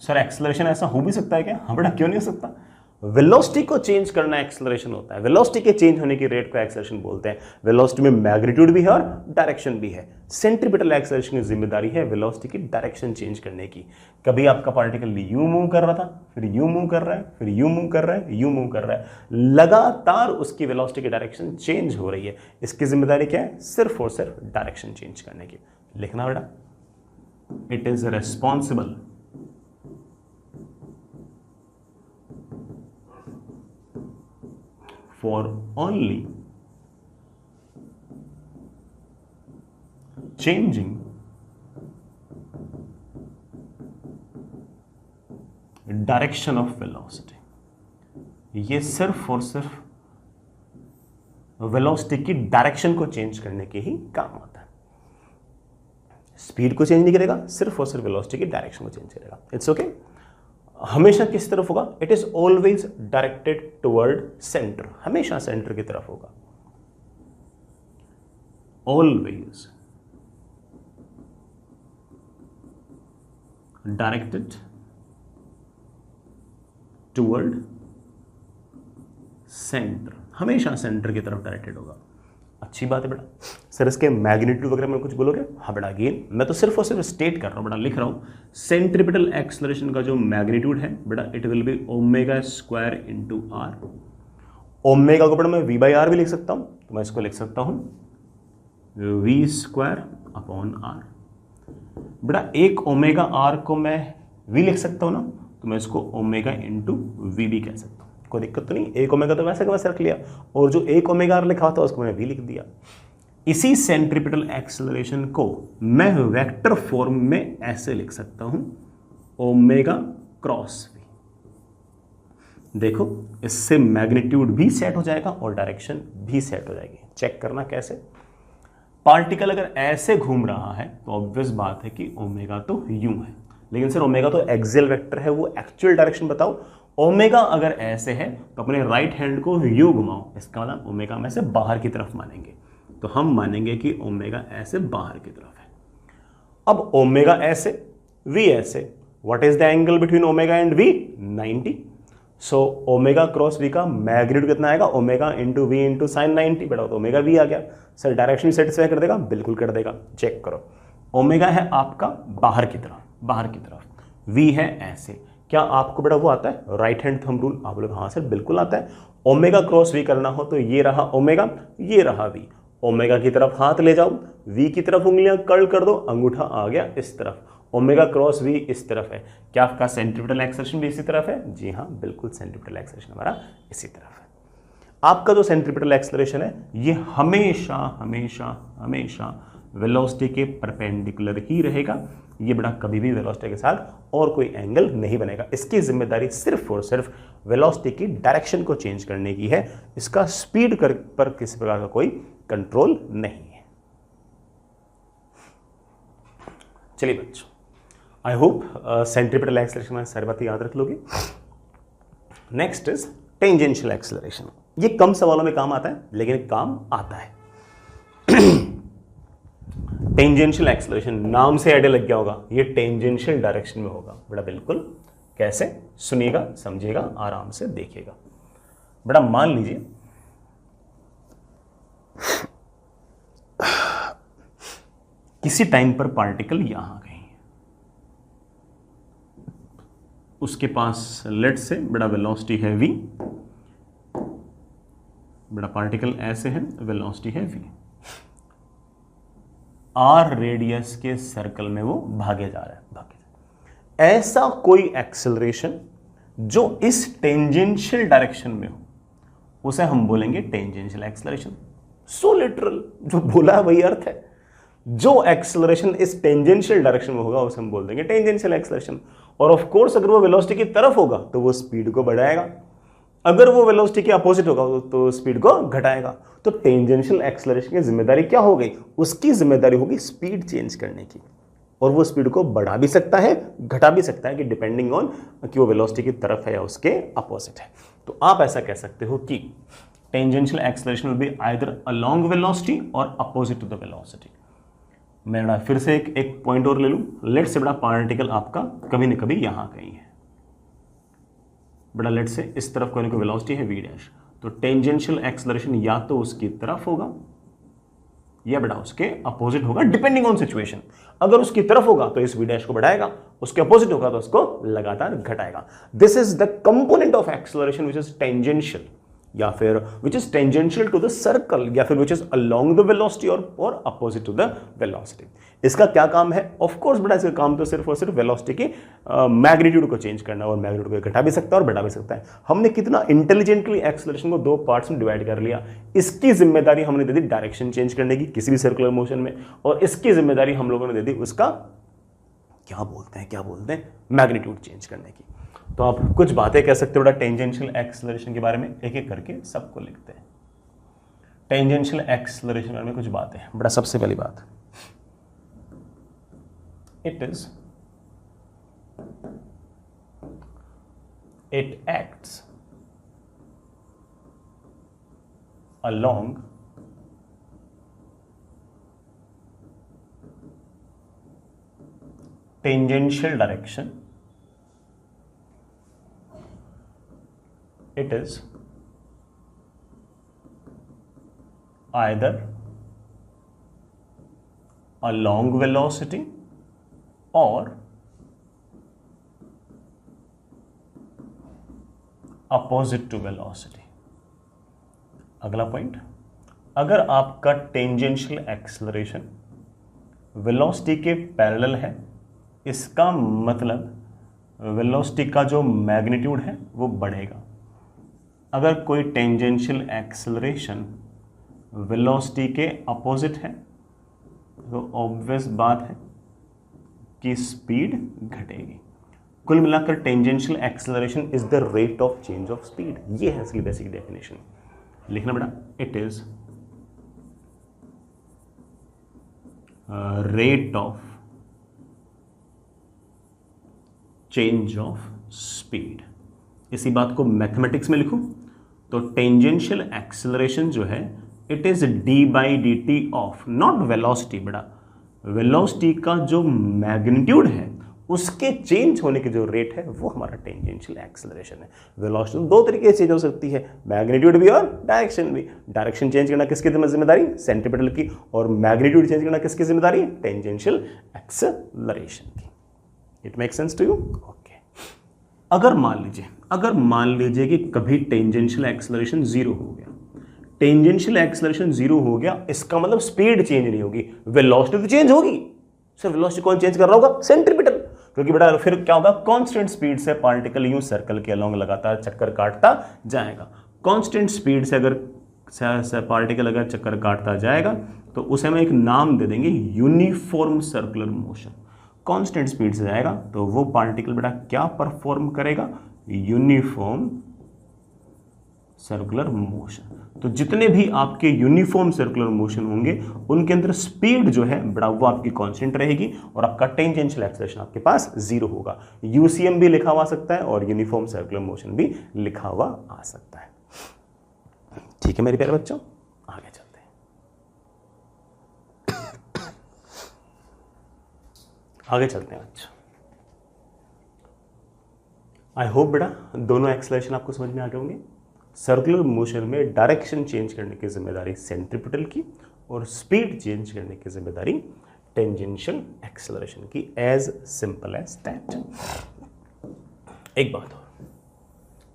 Sir acceleration ऐसा हो भी सकता है क्या? हाँ बेटा, क्यों नहीं हो सकता। वेलोसिटी को चेंज करना एक्सेलरेशन होता है, वेलोसिटी के चेंज होने की रेट को एक्सेलरेशन बोलते हैं। वेलोसिटी में मैग्नीट्यूड भी है और डायरेक्शन भी है। सेंट्रीपिटल एक्सेलरेशन की जिम्मेदारी है वेलोसिटी की डायरेक्शन चेंज करने की। कभी आपका पार्टिकल यूं मूव कर रहा था, फिर यूं मूव कर रहा है, फिर यूं मूव कर रहा है, यूं मूव कर रहा है, लगातार उसकी वेलोसिटी की डायरेक्शन चेंज हो रही है। इसकी जिम्मेदारी क्या है? सिर्फ और सिर्फ डायरेक्शन चेंज करने की। लिखना बेटा, it is responsible for only changing direction of velocity। ये सिर्फ और सिर्फ वेलोसिटी की डायरेक्शन को चेंज करने के ही काम आता है। स्पीड को चेंज नहीं करेगा, सिर्फ और सिर्फ वेलोसिटी की डायरेक्शन को चेंज करेगा। It's okay. हमेशा किस तरफ होगा? It is always directed toward centre, हमेशा सेंटर की तरफ होगा। ऑलवेज डायरेक्टेड टुवर्ड सेंटर, हमेशा सेंटर की तरफ डायरेक्टेड होगा। अच्छी बात है बेटा। सर इसके मैग्नीट्यूड वगैरह में कुछ बोलोगे? हाँ बेटा, अगेन मैं तो सिर्फ और सिर्फ स्टेट कर रहा हूं बेटा, लिख रहा हूं। सेंट्रीपिटल एक्सेलरेशन का जो मैग्नीट्यूड है बेटा, it will be omega square into r. Omega को बेटा मैं वी बाई आर भी लिख सकता हूं, तो मैं इसको लिख सकता हूं वी स्क्वायर अपॉन आर। बेटा एक ओमेगा आर को मैं वी लिख सकता हूं ना, तो मैं इसको ओमेगा इंटू वी भी कह सकता हूं। कोई दिक्कत तो नहीं, एक ओमेगा तो वैसे का वैसे रख लिया, और जो एक ओमेगा आर लिखा था उसको मैंने वी लिख दिया। इसी सेंट्रीपिटल एक्सेलरेशन को मैं वेक्टर फॉर्म में ऐसे लिख सकता हूं, ओमेगा क्रॉस वी। देखो इससे मैग्नीट्यूड भी सेट हो जाएगा और डायरेक्शन भी सेट हो जाएगी। चेक करना कैसे। पार्टिकल अगर ऐसे घूम रहा है तो ऑब्वियस बात है कि ओमेगा तो यूं है, लेकिन सर ओमेगा तो एक्सियल वेक्टर है, वो एक्चुअल डायरेक्शन बताओ। ओमेगा अगर ऐसे है तो अपने राइट हैंड को यू घुमाओ, इसका मतलब ओमेगा में से बाहर की तरफ मानेंगे, तो हम मानेंगे कि ओमेगा ऐसे बाहर की तरफ है। अब ओमेगा ऐसे, वी ऐसे, what is the angle between omega and v? 90। So omega cross v का मैग्नीट्यूड कितना आएगा? Omega into v into sine 90। बेटा तो ओमेगा वी आ गया। सर डायरेक्शन सेटिस्फाई कर देगा? बिल्कुल कर देगा। चेक करो, ओमेगा है आपका बाहर की तरफ, बाहर की तरफ, वी है ऐसे। क्या आपको बेटा वो आता है राइट हैंड थंब रूल? आप लोग हाँ सर बिल्कुल आता है। ओमेगा क्रॉस वी करना हो तो ये रहा ओमेगा, ये रहा वी। ओमेगा की तरफ हाथ ले जाओ, वी की तरफ उंगलियां कर्ल कर दो, अंगूठा आ गया इस तरफ। ओमेगा क्रॉस वी इस तरफ है। क्या आपका सेंट्रीपिटल एक्सेलरेशन भी इसी तरफ है? जी हाँ बिल्कुल, सेंट्रीपिटल एक्सेलरेशन हमारा इसी तरफ है। आपका जो सेंट्रीपिटल एक्सेलरेशन है ये हमेशा हमेशा हमेशा वेलोसिटी के परपेंडिकुलर ही रहेगा। ये बड़ा कभी भी वेलोसिटी के साथ और कोई एंगल नहीं बनेगा। इसकी जिम्मेदारी सिर्फ और सिर्फ वेलोसिटी की डायरेक्शन को चेंज करने की है। इसका स्पीड पर किसी प्रकार का कोई कंट्रोल नहीं है। चलिए बच्चों, आई होप सेंट्रीपिटल एक्सेलरेशन में सारी बातें याद रख लोगे। Next is tangential acceleration. ये कम सवालों में काम आता है लेकिन काम आता है। टेंजेंशियल एक्सेलरेशन, नाम से आइडिया लग गया होगा, ये टेंजेंशियल डायरेक्शन में होगा। बेटा बिल्कुल, कैसे? सुनिएगा, समझिएगा, आराम से देखिएगा। बेटा मान लीजिए किसी टाइम पर पार्टिकल यहां गई, उसके पास लेट से बेटा वेलोसिटी है v, बेटा पार्टिकल ऐसे है, वेलोसिटी है v, r रेडियस के सर्कल में वो भागे जा रहा है, ऐसा कोई एक्सेलरेशन जो इस टेंजेंशियल डायरेक्शन में हो उसे हम बोलेंगे टेंजेंशियल एक्सेलरेशन। सो लिटरल, जो बोला है वही अर्थ है। जो एक्सेलरेशन इस टेंजेंशियल डायरेक्शन में होगा उसे हम बोल देंगे टेंजेंशियल एक्सेलरेशन। और ऑफ कोर्स अगर वो वेलोसिटी की तरफ होगा तो वो स्पीड को बढ़ाएगा, अगर वो वेलोसिटी के अपोजिट होगा तो स्पीड को घटाएगा। तो टेंजेंशियल एक्सेलरेशन की जिम्मेदारी क्या हो गई? उसकी जिम्मेदारी होगी स्पीड चेंज करने की, और वो स्पीड को बढ़ा भी सकता है घटा भी सकता है कि डिपेंडिंग ऑन कि वो वेलोसिटी की तरफ है या उसके अपोजिट है। तो आप ऐसा कह सकते हो कि tangential acceleration will be either along velocity और अपोजिट टू द वेलोसिटी। मैं बड़ा फिर से एक पॉइंट और ले लूं, लेट से बड़ा पार्टिकल आपका कभी न कभी यहां कहीं है, बड़ा लेट से इस तरफ कोई ना कोई वेलोसिटी है v डैश, तो टेंजेंशियल एक्सेलरेशन या तो उसकी तरफ होगा या बड़ा उसके अपोजिट होगा डिपेंडिंग ऑन सिचुएशन। अगर उसकी तरफ होगा तो इस v डैश को बढ़ाएगा, उसके अपोजिट होगा तो उसको लगातार घटाएगा। This is the component of acceleration which is tangential, या फिर which is tangential to the circle, या फिर which is along the velocity और अपोजिट टू द वेलोसिटी। इसका क्या काम है? ऑफ कोर्स बेटा इसका काम तो सिर्फ और सिर्फ वेलोसिटी की मैग्नीट्यूड को चेंज करना, और मैग्नीट्यूड को घटा भी सकता है और बढ़ा भी सकता है। हमने कितना इंटेलिजेंटली एक्सेलरेशन को दो पार्ट्स में डिवाइड कर लिया। इसकी जिम्मेदारी हमने दे दी डायरेक्शन चेंज करने की किसी भी सर्कुलर मोशन में, और इसकी जिम्मेदारी हम लोगों ने दे दी उसका क्या बोलते हैं मैग्नीट्यूड चेंज करने की। तो आप कुछ बातें कह सकते हो बेटा टेंजेंशियल एक्सेलरेशन के बारे में, एक एक करके सबको लिखते हैं। टेंजेंशियल एक्सेलरेशन के बारे में कुछ बातें बेटा। सबसे पहली बात, it acts along tangential direction. It is either along velocity or opposite to velocity। अगला पॉइंट, अगर आपका टेंजेंशियल एक्सेलरेशन वेलोसिटी के पैरेलल है, इसका मतलब वेलोसिटी का जो मैग्नीट्यूड है वो बढ़ेगा। अगर कोई टेंजेंशियल एक्सेलरेशन वेलोसिटी के अपोजिट है तो ऑब्वियस बात है कि स्पीड घटेगी। कुल मिलाकर tangential acceleration is the rate of change of speed. ये है इसकी बेसिक डेफिनेशन। लिखना बेटा, it is rate of change of speed. इसी बात को मैथमेटिक्स में लिखूं तो टेंजेंशियल एक्सेलरेशन जो है it is d/dt of not velocity, बेटा वेलोसिटी का जो मैग्नीट्यूड है उसके चेंज होने की जो रेट है वो हमारा टेंजेंशियल एक्सेलरेशन है। वेलोसिटी दो तरीके से चेंज हो सकती है, मैग्नीट्यूड भी और डायरेक्शन भी। डायरेक्शन चेंज करना किसकी जिम्मेदारी? सेंट्रीपिटल की। और मैग्नीट्यूड चेंज करना किसकी जिम्मेदारी? टेंजेंशियल एक्सेलरेशन की। It make sense to you? Okay. अगर मान लीजिए कि कभी टेंजेंशियल एक्सेलरेशन जीरो हो गया, टेंजेंशियल एक्सेलरेशन जीरो हो गया, इसका मतलब स्पीड चेंज नहीं होगी, वेलोसिटी तो चेंज होगी। सर वेलोसिटी कौन चेंज कर रहा होगा? सेंट्रीपिटल। क्योंकि बेटा फिर क्या होगा, कांस्टेंट स्पीड से पार्टिकल यूं सर्कल के अलोंग लगातार चक्कर काटता जाएगा। कांस्टेंट स्पीड से अगर पार्टिकल अगर चक्कर काटता जाएगा तो उसे हम एक नाम दे देंगे uniform circular motion. Constant speed से जाएगा तो वो पार्टिकल बेटा क्या परफॉर्म करेगा? Uniform circular motion. तो जितने भी आपके यूनिफॉर्म सर्कुलर मोशन होंगे उनके अंदर स्पीड जो है बड़ा वो आपकी कांस्टेंट रहेगी और आपका टेंजेंशियल एक्सेलरेशन आपके पास जीरो होगा। यूसीएम भी लिखा हुआ आ सकता है और यूनिफॉर्म सर्कुलर मोशन भी लिखा हुआ आ सकता है। ठीक है मेरे प्यारे बच्चों, आगे चलते हैं। बच्चों आई होप बेटा दोनों एक्सेलरेशन आपको समझ में आ गए होंगे। सर्कुलर मोशन में डायरेक्शन चेंज करने की जिम्मेदारी सेंट्रीपिटल की और स्पीड चेंज करने की जिम्मेदारी टेंजेंशियल एक्सेलरेशन की। As simple as that. एक बात और,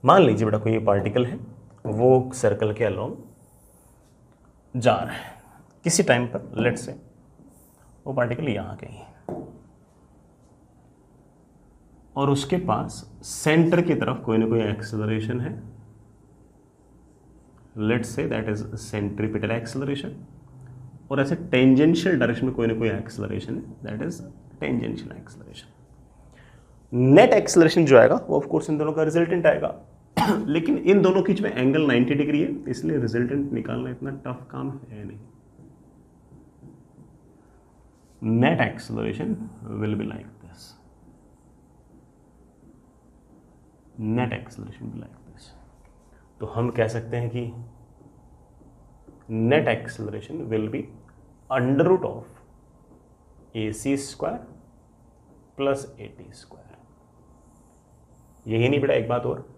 मान लीजिए बेटा कोई पार्टिकल है, वो सर्कल के अलोंग जा रहा है किसी टाइम पर, लेट से वो पार्टिकल यहां कहीं है और उसके पास सेंटर की तरफ कोई ना कोई एक्सेलरेशन है let's say that is centripetal acceleration, और ऐसे टेंजेंशियल डायरेक्शन में कोई ना कोई एक्सेलरेशन है, that is tangential acceleration. Net acceleration जो आएगा वो ऑफ कोर्स इन दोनों का रिजल्टेंट आएगा, लेकिन इन दोनों के बीच में एंगल 90 डिग्री है, इसलिए रिजल्टेंट निकालना इतना टफ काम है नहीं। Net acceleration will be like this, net acceleration will like this. तो हम कह सकते हैं कि net acceleration will be under root of AC square plus AT square. यही नहीं बेटा, एक बात और,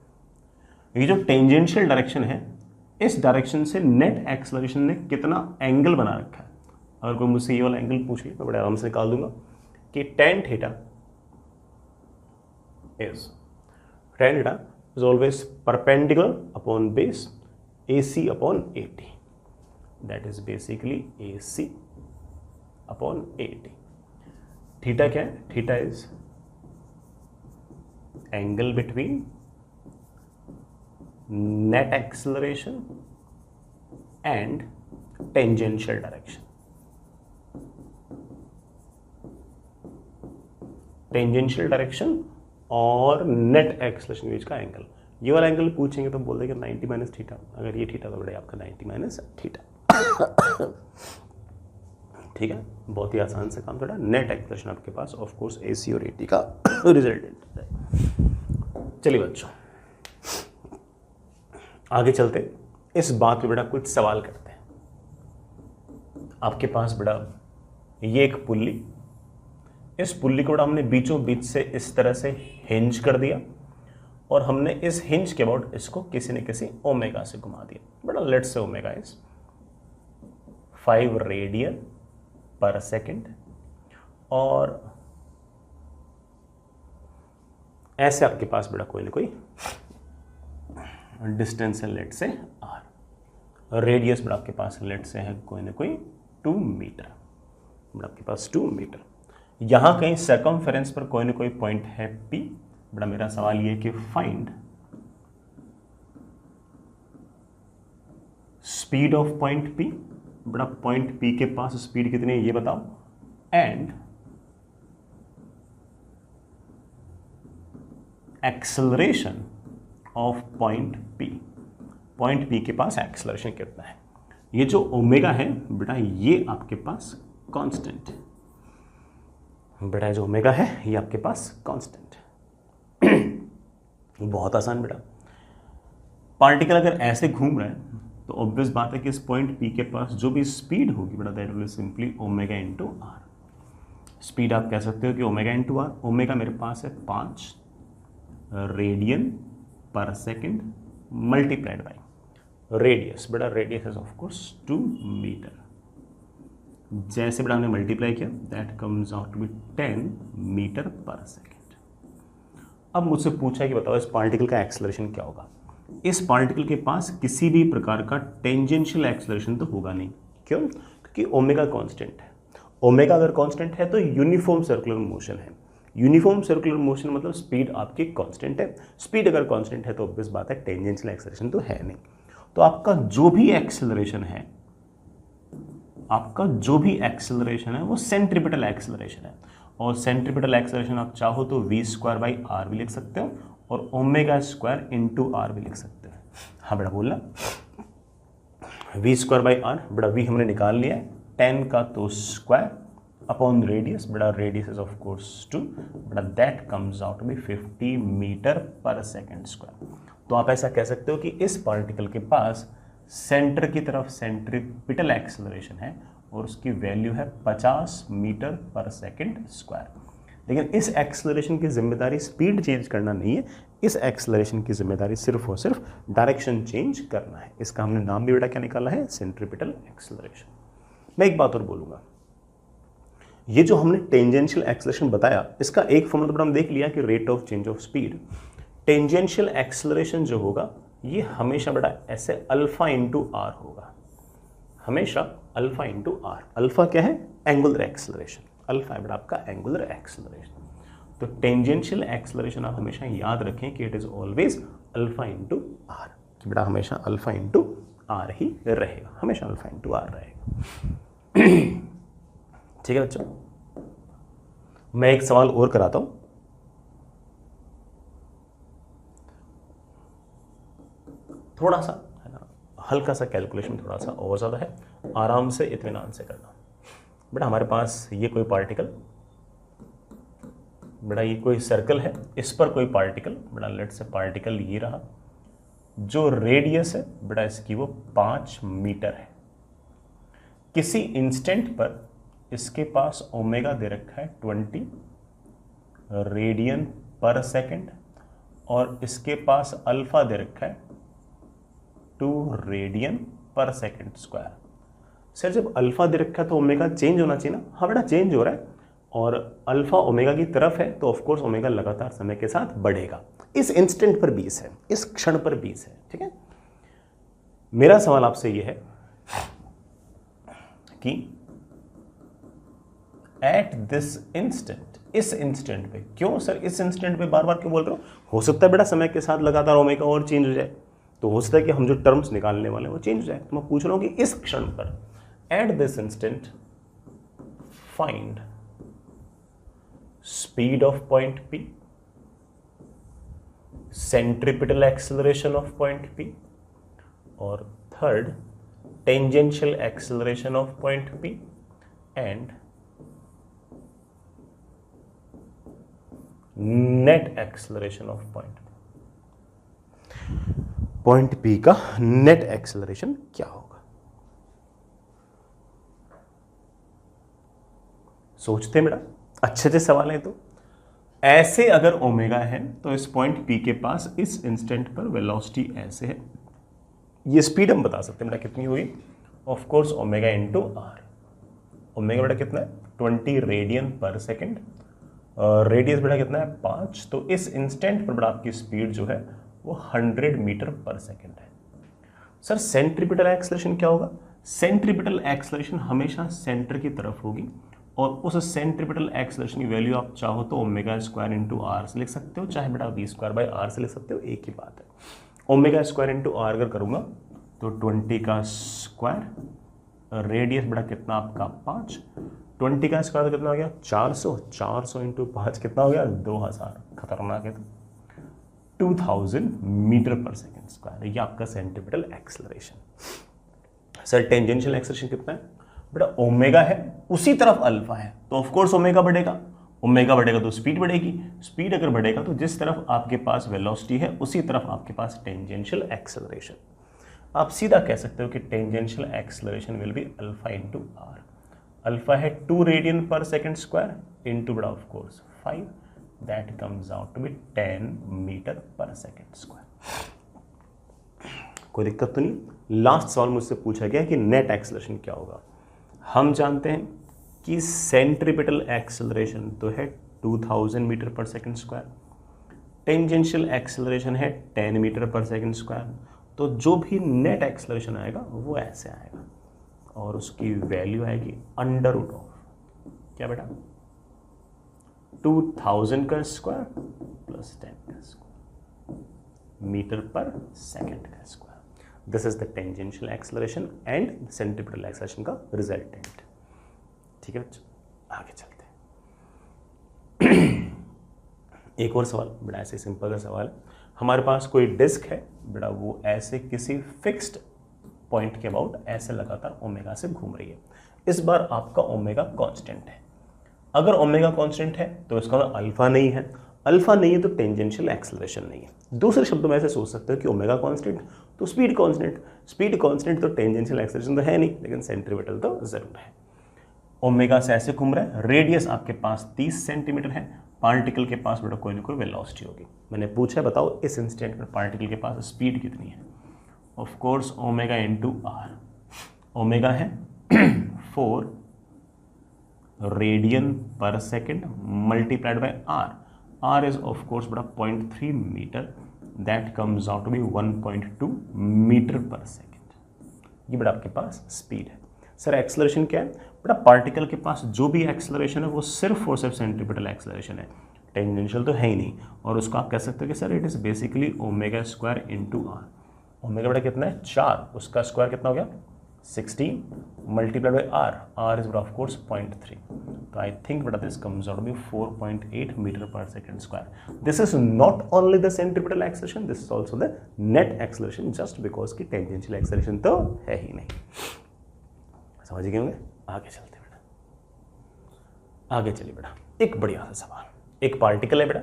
ये जो टेंजेंशियल डायरेक्शन है, इस डायरेक्शन से नेट एक्सेलरेशन ने कितना एंगल बना रखा है। अगर कोई मुझसे ये वाला एंगल पूछ ले मैं बड़े आराम से निकाल दूंगा कि tan theta is always perpendicular upon base AC upon AT, that is basically AC upon AT। Theta क्या है? Theta is angle between net acceleration and tangential direction। Tangential direction और नेट एक्सेलरेशन बीच का एंगल, ये वाला एंगल पूछेंगे तो बोल देंगे 90 माइनस थीटा, अगर ये थीटा तो बड़े आपका 90 माइनस थीटा। ठीक है, बहुत ही आसान से काम थोड़ा। नेट एक्सेलरेशन आपके पास ऑफ कोर्स AC और AT का रिजल्टेंट है। चलिए बच्चों आगे चलते, इस बात पे बेटा कुछ सवाल करते हैं। आपके पास बेटा ये एक पुल्ली, इस पुल्ली को बेटा हमने बीचों बीच से इस तरह से हिंज कर दिया, और हमने इस हिंज के अबाउट इसको किसी न किसी ओमेगा से घुमा दिया। बेटा let's say omega is 5 radian per second, और ऐसे आपके पास बेटा कोई ना कोई डिस्टेंस है, लेट से r, रेडियस बेटा आपके पास लेट से है कोई ना कोई 2 मीटर, बेटा आपके पास 2 मीटर। यहां कहीं सर्कमफेरेंस पर कोई ना कोई पॉइंट है P। बेटा मेरा सवाल ये है कि find speed of point P। बेटा पॉइंट P के पास स्पीड कितनी है ये बताओ, and acceleration of point P। Point P के पास एक्सेलरेशन कितना है। ये जो ओमेगा है बेटा ये आपके पास कांस्टेंट है। बेटा जो ओमेगा है ये आपके पास कांस्टेंट है। बहुत आसान बेटा, पार्टिकल अगर ऐसे घूम रहा है तो ऑब्वियस बात है कि इस पॉइंट P के पास जो भी स्पीड होगी बेटा that will simply omega into r। Speed आप कह सकते हो कि ओमेगा इंटू r। ओमेगा मेरे पास है 5 radian per second multiplied by radius. बेटा radius is of course 2 metre. जैसे बेटा हमने मल्टीप्लाई किया that comes out to be 10 metre per second. अब मुझसे पूछा कि बताओ इस पार्टिकल का एक्सेलरेशन क्या होगा। इस पार्टिकल के पास किसी भी प्रकार का टेंजेंशियल एक्सेलरेशन तो होगा नहीं। क्यों? क्योंकि ओमेगा कांस्टेंट है। ओमेगा अगर कांस्टेंट है तो यूनिफॉर्म सर्कुलर मोशन है। यूनिफॉर्म सर्कुलर मोशन मतलब स्पीड आपकी कांस्टेंट है। स्पीड अगर कांस्टेंट है तो ऑब्वियस बात है टेंजेंशियल एक्सेलरेशन तो है नहीं। तो आपका जो भी एक्सेलरेशन है, आपका जो भी एक्सेलरेशन है वो सेंट्रीपिटल एक्सेलरेशन है। और सेंट्रीपिटल एक्सेलरेशन आप चाहो तो v² भी लिख सकते हो और ω² इंटू r भी लिख सकते हो। हाँ बेटा बोलना, v² बेटा v हमने निकाल लिया है, 10 का तो स्क्वायर अपॉन रेडियस। बेटा रेडियस इज ऑफ कोर्स 2, बेटा that comes out to be 50 metre per second square. तो आप ऐसा कह सकते हो कि इस पार्टिकल के पास सेंटर की तरफ सेंट्रीपिटल एक्सेलरेशन है और उसकी वैल्यू है 50 मीटर पर सेकेंड स्क्वायर। लेकिन इस एक्सेलरेशन की जिम्मेदारी स्पीड चेंज करना नहीं है, इस एक्सेलरेशन की जिम्मेदारी सिर्फ और सिर्फ डायरेक्शन चेंज करना है। इसका हमने नाम भी बेटा क्या निकाला है, सेंट्रीपिटल एक्सेलरेशन। मैं एक बात और बोलूँगा, ये जो हमने टेंजेंशियल एक्सेलरेशन बताया इसका एक फॉर्मूला तो हम देख लिया कि rate of change of speed. Tangential acceleration जो होगा ये हमेशा बेटा ऐसे अल्फा इंटू आर होगा, हमेशा अल्फा इंटू आर। अल्फा क्या है, एंगुलर एक्सेलरेशन। अल्फा है बेटा आपका एंगुलर एक्सेलरेशन। तो टेंजेंशियल एक्सेलरेशन आप हमेशा याद रखें कि it is always alpha into r. बेटा हमेशा अल्फा इंटू आर ही रहेगा, हमेशा अल्फा इंटू आर रहेगा। ठीक है बच्चों, मैं एक सवाल और कराता हूं। थोड़ा सा है ना, हल्का सा कैलकुलेशन थोड़ा सा और ज़्यादा है, आराम से इत्मीनान से करना। बेटा हमारे पास ये कोई पार्टिकल, बेटा ये कोई सर्कल है, इस पर कोई पार्टिकल, बेटा लेट से पार्टिकल ये रहा, जो रेडियस है बेटा इसकी वो 5 मीटर है। किसी इंस्टेंट पर इसके पास ओमेगा दे रखा है 20 रेडियन पर सेकेंड और इसके पास अल्फा दे रखा है 2 radian per second square. Sir जब अल्फा दे रखा है तो ओमेगा चेंज होना चाहिए ना? हाँ बेटा चेंज हो रहा है, और अल्फा ओमेगा की तरफ है तो ऑफकोर्स ओमेगा लगातार समय के साथ बढ़ेगा। इस इंस्टेंट पर 20 है, इस क्षण पर 20 है। ठीक है, मेरा सवाल आपसे यह है कि एट दिस इंस्टेंट, इस इंस्टेंट पे, क्यों सर इस इंस्टेंट पे बार बार क्यों बोल रहे हो? हो सकता है बेटा समय के साथ लगातार ओमेगा और चेंज हो जाए, तो हो सकता है कि हम जो टर्म्स निकालने वाले हैं वो चेंज हो जाए। तो मैं पूछ रहा हूं कि इस क्षण पर eight this instant find speed of point P, centripetal acceleration of point P, और third tangential acceleration of point P and net acceleration of point P का नेट एक्सेलरेशन क्या होगा? सोचते हैं बेटा, अच्छे से सवाल है। तो ऐसे अगर ओमेगा है तो इस पॉइंट P के पास इस इंस्टेंट पर वेलोसिटी ऐसे है, ये स्पीड हम बता सकते हैं बेटा कितनी हुई, of course omega into r. Omega बेटा कितना है 20 रेडियन पर सेकेंड, रेडियस बेटा कितना है 5, तो इस इंस्टेंट पर बेटा आपकी स्पीड जो है वो 100 मीटर पर सेकेंड है। सर सेंट्रीपिटल एक्सेलरेशन क्या होगा? सेंट्रीपिटल एक्सेलरेशन हमेशा सेंटर की तरफ होगी, और उस सेंट्रीपिटल एक्सेलरेशन की वैल्यू आप चाहो तो ओमेगा स्क्वायर इंटू आर से लिख सकते हो, चाहे बेटा वी स्क्वायर बाई आर से लिख सकते हो, एक ही बात है। ओमेगा स्क्वायर इंटू आर अगर करूंगा तो 20 का स्क्वायर, रेडियस बेटा कितना आपका 5, 20 का स्क्वायर तो कितना हो गया 400, 400 इंटू 5 कितना हो गया 2000, खतरनाक है। तो 2000 मीटर पर सेकेंड स्क्वायर, ये आपका centripetal acceleration. Sir tangential acceleration कितना है बेटा? ओमेगा है, उसी तरफ अल्फा है, तो ऑफ कोर्स ओमेगा बढ़ेगा, ओमेगा बढ़ेगा तो स्पीड बढ़ेगी, स्पीड अगर बढ़ेगा तो जिस तरफ आपके पास वेलोसिटी है उसी तरफ आपके पास टेंजेंशियल एक्सेलरेशन। आप सीधा कह सकते हो कि tangential acceleration will be alpha into r. Alpha है 2 radian per second square into बेटा of course 5, that comes out to be 10 metre per second square. कोई दिक्कत तो नहीं? लास्ट सवाल मुझसे पूछा गया कि नेट एक्सेलरेशन क्या होगा। हम जानते हैं कि सेंट्रीपिटल एक्सेलरेशन तो है 2000 metre per second square, tangential acceleration है 10 मीटर पर सेकेंड स्क्वायर, तो जो भी नेट एक्सेलरेशन आएगा वो ऐसे आएगा, और उसकी वैल्यू आएगी अंडर रूट ऑफ क्या बेटा 2000 का स्क्वायर प्लस 10 का स्क्वायर मीटर पर सेकेंड का square. This is the tangential acceleration and centripetal acceleration का रिजल्टेंट। ठीक है बच्चों, आगे चलते हैं। एक और सवाल बेटा, ऐसे सिंपल सा सवाल है। हमारे पास कोई डिस्क है बेटा, वो ऐसे किसी फिक्स्ड पॉइंट के अबाउट ऐसे लगातार ओमेगा से घूम रही है। इस बार आपका ओमेगा कांस्टेंट है। अगर ओमेगा कांस्टेंट है तो इसका मतलब अल्फा नहीं है, अल्फा नहीं है तो टेंजेंशियल एक्सेलरेशन नहीं है। दूसरे शब्दों में ऐसे सोच सकते हो कि ओमेगा कांस्टेंट तो स्पीड कांस्टेंट, स्पीड कांस्टेंट तो टेंजेंशियल एक्सेलरेशन तो है नहीं, लेकिन सेंट्रीपिटल तो जरूर है। ओमेगा से ऐसे घूम रहा है, रेडियस आपके पास 30 सेंटीमीटर है, पार्टिकल के पास बेटा कोई ना कोई वेलोसिटी होगी। मैंने पूछा है बताओ इस इंस्टेंट में पार्टिकल के पास स्पीड कितनी है? Of course omega into r. Omega है 4 radian per second multiplied by r. R is of course बेटा 0.3 metre, that comes out to be 1.2 metre per second. ये बेटा आपके पास स्पीड है। सर एक्सेलरेशन क्या है बेटा? पार्टिकल के पास जो भी एक्सेलरेशन है वो सिर्फ और सिर्फ सेंट्रीपिटल एक्सेलरेशन है, टेंजेंशियल तो है ही नहीं। और उसको आप कह सकते हो कि sir it is basically omega square into r. Omega बड़ा कितना है 4, उसका स्क्वायर कितना हो गया 16 multiplied by r is of course 0.3, तो आई थिंक बटा this comes out be 4.8 metre per second square. This is not only the centripetal acceleration, this is also the net acceleration, just because की टेंजेंशियल एक्सेलरेशन तो है ही नहीं। समझ गए होंगे? आगे चलते बेटा, आगे चलिए बेटा। एक बढ़िया सा सवाल, एक पार्टिकल है बेटा,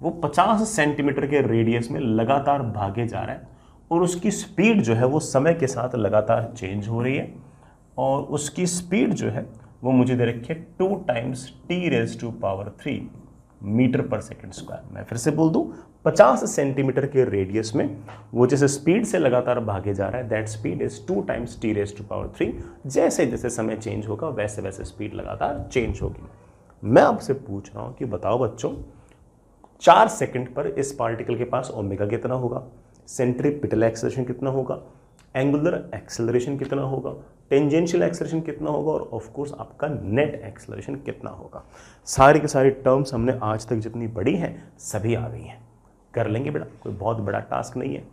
वो 50 सेंटीमीटर के रेडियस में लगातार भागे जा रहा है और उसकी स्पीड जो है वो समय के साथ लगातार चेंज हो रही है, और उसकी स्पीड जो है वो मुझे दे रखी है 2 times t⁻³ metre per second square. मैं फिर से बोल दूं, 50 सेंटीमीटर के रेडियस में वो जिस स्पीड से लगातार भागे जा रहा है, that speed is 2 times t⁻³। जैसे जैसे समय चेंज होगा वैसे वैसे स्पीड लगातार चेंज होगी। मैं आपसे पूछ रहा हूं कि बताओ बच्चों, 4 सेकंड पर इस पार्टिकल के पास ओमेगा कितना होगा, सेंट्रीपिटल एक्सेलरेशन कितना होगा, एंगुलर एक्सेलरेशन कितना होगा, टेंजेंशियल एक्सेलरेशन कितना होगा, और ऑफ कोर्स आपका नेट एक्सेलरेशन कितना होगा। सारी की सारी टर्म्स हमने आज तक जितनी पढ़ी हैं सभी आ गई हैं। कर लेंगे बेटा, कोई बहुत बड़ा टास्क नहीं है।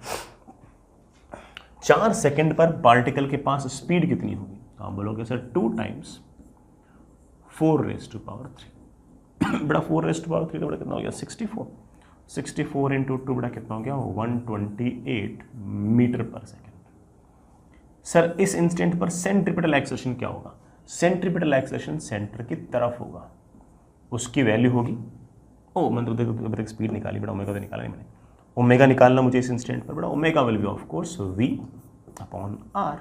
4 सेकंड पर पार्टिकल के पास स्पीड कितनी होगी, तो आप बोलोगे सर 2 टाइम्स 4⁻³ बड़ा 4⁻³ तो बड़ा कितना हो गया 64 इंटू 2 बड़ा कितना हो गया 128 मीटर पर सेकेंड। सर इस इंस्टेंट पर सेंट्रीपिटल एक्सेलरेशन क्या होगा, सेंट्रीपिटल एक्सेलरेशन सेंटर की तरफ होगा, उसकी वैल्यू होगी, ओ मैंने तो देखो स्पीड निकाली बेटा, ओमेगा तो निकाला नहीं मैंने, ओमेगा निकालना मुझे इस इंस्टेंट पर बेटा, omega will be of course v upon r।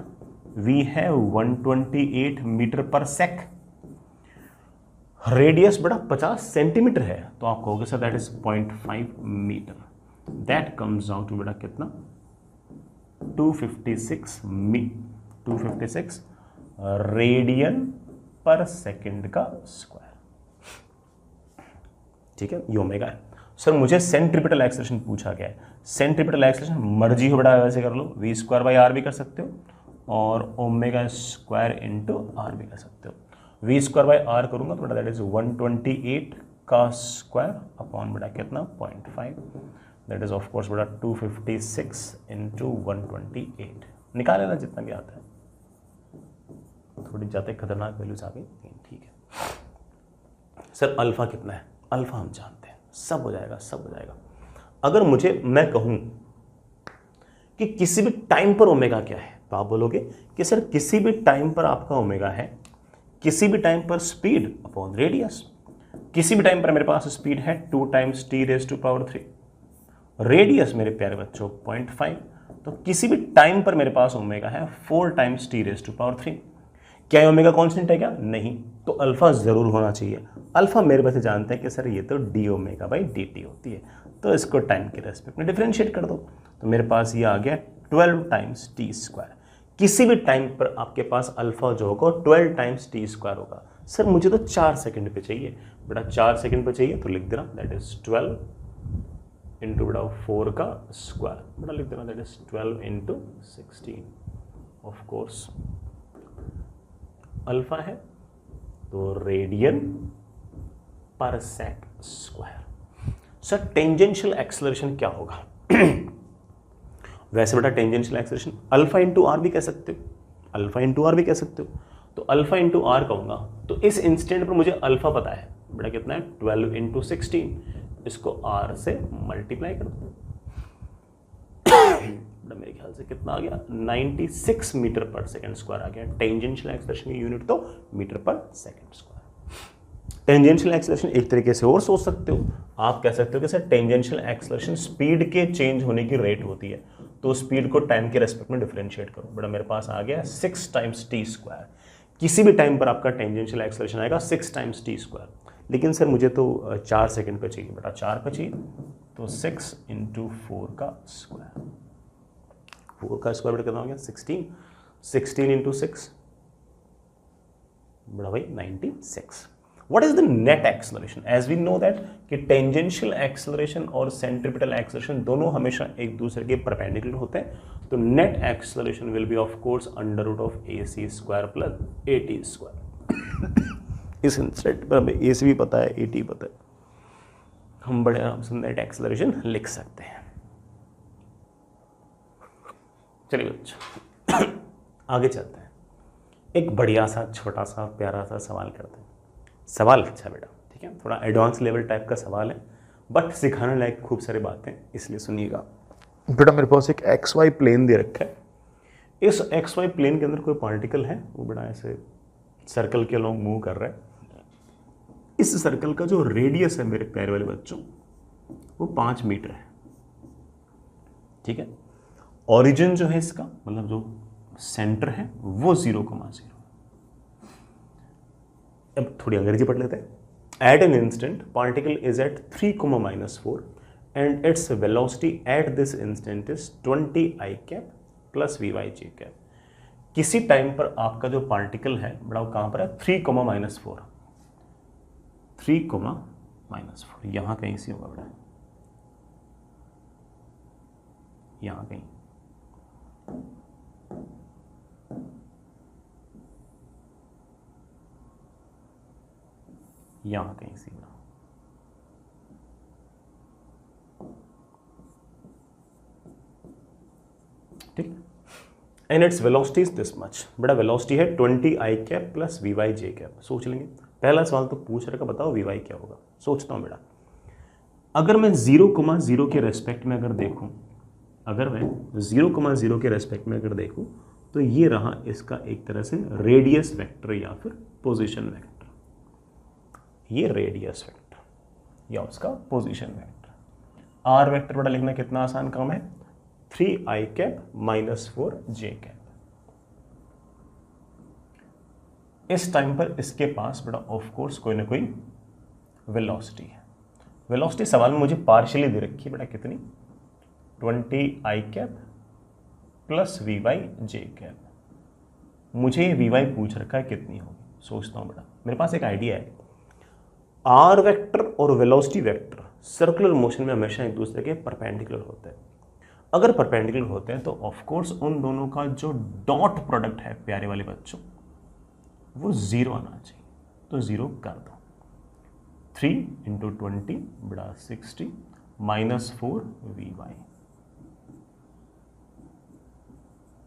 v है 128 मीटर पर सेक, रेडियस बड़ा 50 सेंटीमीटर है, तो आप कहोगे sir that is 0.5 metre, that comes out to बेटा कितना 256 रेडियन पर सेकंड का स्क्वायर। ठीक है, ये ओमेगा है। सर मुझे सेंट्रीपिटल एक्सेलरेशन पूछा गया है, सेंट्रीपिटल एक्सेलरेशन मर्जी हो बड़ा वैसे कर लो, v² भी कर सकते हो और ओमेगा² इंटू आर भी कर सकते हो। v² करूंगा तो बेटा दैट इज 128 का स्क्वायर अपॉन बेटा कितना 0.5, दैट इज ऑफ कोर्स बेटा 256 इंटू 128। निकाल लेना जितना भी आता है, थोड़ी ज़्यादा खतरनाक वैल्यूज आ गई, ठीक है। सर अल्फा कितना है, अल्फा हम जानते हैं, सब हो जाएगा सब हो जाएगा। अगर मैं कहूं कि किसी भी टाइम पर ओमेगा क्या है, तो आप बोलोगे कि सर किसी भी टाइम पर आपका ओमेगा है, किसी भी टाइम पर स्पीड अपॉन रेडियस। किसी भी टाइम पर मेरे पास स्पीड है 2 टाइम्स t⁻³, रेडियस मेरे प्यारे बच्चों 0.5, तो किसी भी टाइम पर मेरे पास ओमेगा है 4 टाइम्स t⁻³। क्या ओमेगा कांस्टेंट है क्या, नहीं, तो अल्फा जरूर होना चाहिए। अल्फा मेरे वैसे जानते हैं कि सर ये तो d⁻/dt होती है, तो इसको टाइम के रेस्पेक्ट में डिफरेंशिएट कर दो, तो मेरे पास ये आ गया 12 टाइम्स t²। किसी भी टाइम पर आपके पास अल्फा जो होगा 12 टाइम्स t² होगा। सर मुझे तो 4 सेकंड पे चाहिए बेटा, 4 सेकंड पे चाहिए तो लिख देना दैट इज 12 इंटू बेटा 4 का स्क्वायर, बेटा लिख देना that is 12 into 16। Of course alpha है तो radian per sec square. Sir tangential acceleration क्या होगा वैसे बेटा tangential acceleration alpha into r भी कह सकते हो, अल्फा इंटू आर भी कह सकते हो, तो अल्फा इंटू आर कहूंगा तो इस इंस्टेंट पर मुझे अल्फा पता है बेटा कितना है 12 इंटू 16, इसको आर से मल्टीप्लाई कर दो बेटा मेरे ख्याल से कितना आ गया 96 मीटर पर सेकेंड स्क्वायर आ गया। टेंजेंशियल एक्सेलरेशन की यूनिट तो metre per second square. Tangential acceleration एक तरीके से और सोच सकते हो, आप कह सकते हो कि सर टेंजेंशियल एक्सेलरेशन स्पीड के चेंज होने की रेट होती है, तो स्पीड को टाइम के रेस्पेक्ट में डिफरेंशिएट करो। बेटा मेरे पास आ गया 6 टाइम्स t²। किसी भी टाइम पर आपका टेंजेंशियल एक्सेलरेशन आएगा 6 टाइम्स t², लेकिन सर मुझे तो 4 सेकंड पे चाहिए बेटा, 4 पे चाहिए तो 6 इंटू 4 का स्क्वायर, 4 का स्क्वायर बेटा कितना हो गया 16 इंटू 6 बड़ा भाई 96। What is the net acceleration? As we know that कि टेंजेंशियल एक्सेलरेशन और सेंट्रीपिटल एक्सेलरेशन दोनों हमेशा एक दूसरे के परपेंडिकुलर होते हैं, तो net acceleration will be of course √of ac² plus at²। इस इंस्टेंट पर हमें ac भी पता है, at पता है, हम बड़े आराम से नेट एक्सेलरेशन लिख सकते हैं। चलिए बच्चों आगे चलते हैं, एक बढ़िया सा छोटा सा प्यारा सा सवाल करते हैं। सवाल अच्छा बेटा, ठीक है, थोड़ा एडवांस लेवल टाइप का सवाल है, बट सिखाने लायक खूब सारी बातें, इसलिए सुनिएगा। बेटा मेरे पास एक एक्स वाई प्लेन दे रखा है, इस एक्स वाई प्लेन के अंदर कोई पार्टिकल है, वो बड़ा ऐसे सर्कल के अलोंग मूव कर रहा है। इस सर्कल का जो रेडियस है मेरे प्यारे वाले बच्चों वो 5 मीटर है, ठीक है। ओरिजिन जो है इसका, मतलब जो सेंटर है वो 0,0। अब थोड़ी अंग्रेजी पढ़ लेते हैं। At an instant particle is at 3,-4 and its velocity at this instant is 20 i cap plus vy j cap. किसी टाइम पर आपका जो पार्टिकल है बड़ा वो कहां पर है, 3,-4, 3,-4 यहां कहीं से होगा बड़ा, यहां कहीं, यहां कहीं से बड़ा, ठीक। And its velocity is this much, बड़ा वेलोसिटी है 20 i cap plus vy j cap. सोच लेंगे, पहला सवाल तो पूछ रखा, बताओ vy क्या होगा। सोचता हूं बेटा, अगर मैं 0,0 के रेस्पेक्ट में अगर देखूं, अगर मैं 0,0 के रेस्पेक्ट में अगर देखूं तो ये रहा इसका एक तरह से रेडियस वेक्टर या फिर पोजीशन वेक्टर, ये रेडियस वेक्टर या उसका पोजीशन वेक्टर। आर वेक्टर बड़ा लिखना कितना आसान काम है, 3i कैप -4 j कैप। इस टाइम पर इसके पास बड़ा ऑफ कोर्स कोई ना कोई वेलोसिटी है। वेलोसिटी सवाल में मुझे पार्शियली दे रखी है बेटा, कितनी, 20 i cap plus vy j cap. मुझे ये vy पूछ रखा है कितनी होगी। सोचता हूं बेटा, मेरे पास एक आइडिया है, आर वेक्टर और वेलोसिटी वेक्टर सर्कुलर मोशन में हमेशा एक दूसरे के परपेंडिकुलर होते हैं। अगर परपेंडिकुलर होते हैं तो ऑफ कोर्स उन दोनों का जो डॉट प्रोडक्ट है प्यारे वाले बच्चों वो 0 आना चाहिए, तो 0 कर दो। 3 × 20 बड़ा 60 -4 vy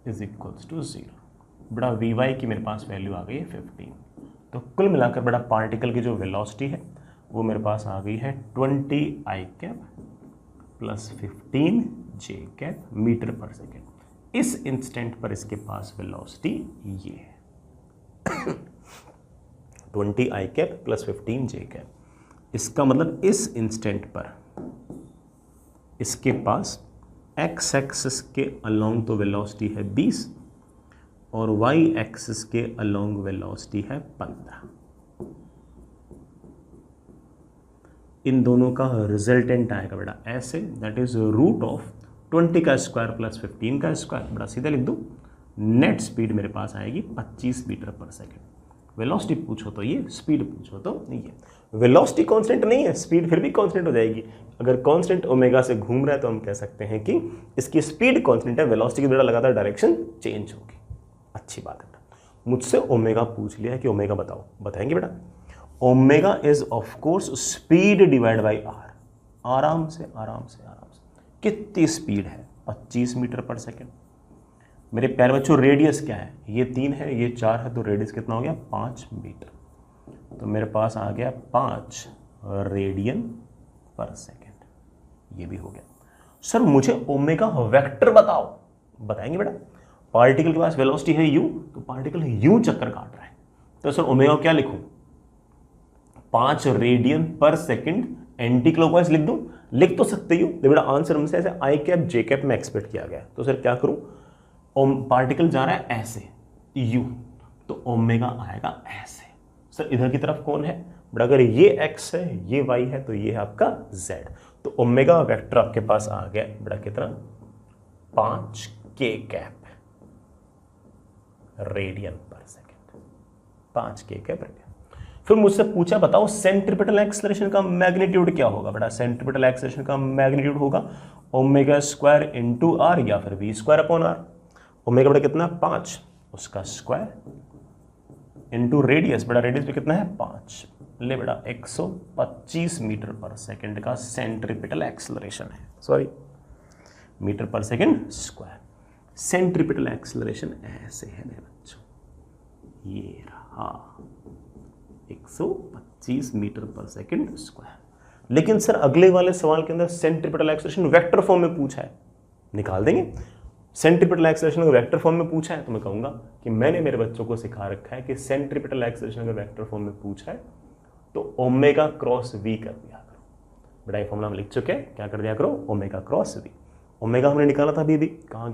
इज इक्वल्स टू 0। बड़ा vy की मेरे पास वैल्यू आ गई है 15। तो कुल मिलाकर बड़ा पार्टिकल की जो वेलोसिटी है वो मेरे पास आ गई है 20 i cap plus 15 j cap metre per second. इस इंस्टेंट पर इसके पास वेलोसिटी ये है 20 i cap plus 15 j cap. इसका मतलब इस इंस्टेंट पर इसके पास x एक्सिस के अलोंग तो वेलोसिटी है 20 और y एक्सिस के अलोंग वेलोसिटी है 15। इन दोनों का रिजल्टेंट आएगा बेटा ऐसे, दैट इज रूट ऑफ 20 का स्क्वायर प्लस 15 का स्क्वायर। बड़ा सीधा लिख दो, नेट स्पीड मेरे पास आएगी 25 मीटर पर सेकेंड। वेलोसिटी पूछो तो ये, स्पीड पूछो तो ये। वेलोसिटी कांस्टेंट नहीं है, स्पीड फिर भी कांस्टेंट हो जाएगी। अगर कांस्टेंट ओमेगा से घूम रहा है तो हम कह सकते हैं कि इसकी स्पीड कांस्टेंट है, वेलोसिटी की बेटा लगातार डायरेक्शन चेंज होगी। अच्छी बात है। मुझसे ओमेगा पूछ लिया है कि ओमेगा बताओ, बताएंगे बेटा। Omega is of course speed divide by r. आराम से आराम से आराम से, कितनी स्पीड है, 25 मीटर पर सेकेंड। मेरे प्यारे बच्चों रेडियस क्या है, ये 3 है ये 4 है, तो रेडियस कितना हो गया 5 मीटर। तो मेरे पास आ गया 5 रेडियन पर सेकेंड। ये भी हो गया। सर मुझे ओमेगा वेक्टर बताओ, बताएंगे बेटा। पार्टिकल के पास वेलोसिटी है u, तो पार्टिकल u चक्कर काट रहा है, तो सर ओमेगा क्या लिखूं, 5 radian per second anti clockwise लिख दूं। लिख तो सकते ही हो, लेकिन बेटा आंसर हमसे ऐसे आई कैप जे कैप में एक्सपेक्ट किया गया, तो सर क्या करूं, पार्टिकल जा रहा है ऐसे u, तो ओमेगा आएगा ऐसे। सर इधर की तरफ कौन है बेटा, अगर ये x है ये y है तो ये है आपका z। तो ओमेगा वेक्टर आपके पास आ गया बेटा कितना, 5 k cap radian per second, 5 k cap radian. फिर मुझसे पूछा बताओ सेंट्रीपिटल एक्सेलरेशन का मैग्नीट्यूड क्या होगा बेटा। सेंट्रीपिटल एक्सेलरेशन का मैग्नीट्यूड होगा ओमेगा स्क्वायर इंटू आर या फिर v square upon r. Omega बेटा कितना 5, उसका स्क्वायर इंटू रेडियस, बेटा रेडियस भी कितना है 5। ले बेटा 125 मीटर पर सेकेंड का सेंट्रीपिटल एक्सेलरेशन है, sorry metre per second square. Centripetal acceleration ऐसे है मेरे बच्चों, ये रहा 125 मीटर पर सेकंड स्क्वायर। लेकिन सर अगले वाले सवाल के अंदर सेंट्रीपिटल एक्सेलरेशन वेक्टर फॉर्म में पूछा है, निकाल देंगे। सेंट्रीपिटल एक्सेलरेशन अगर वेक्टर फॉर्म में पूछा है तो मैं कहूंगा कि मैंने मेरे बच्चों को सिखा रखा है कि सेंट्रीपिटल एक्सेलरेशन अगर वेक्टर फॉर्म में पूछा है तो ओमेगा क्रॉस वी कर दिया करो। बड़ा फॉर्मूला हम लिख चुके हैं, क्या कर दिया करो, ओमेगा क्रॉस वी। ओमेगा हमने निकाला था अभी कहाँ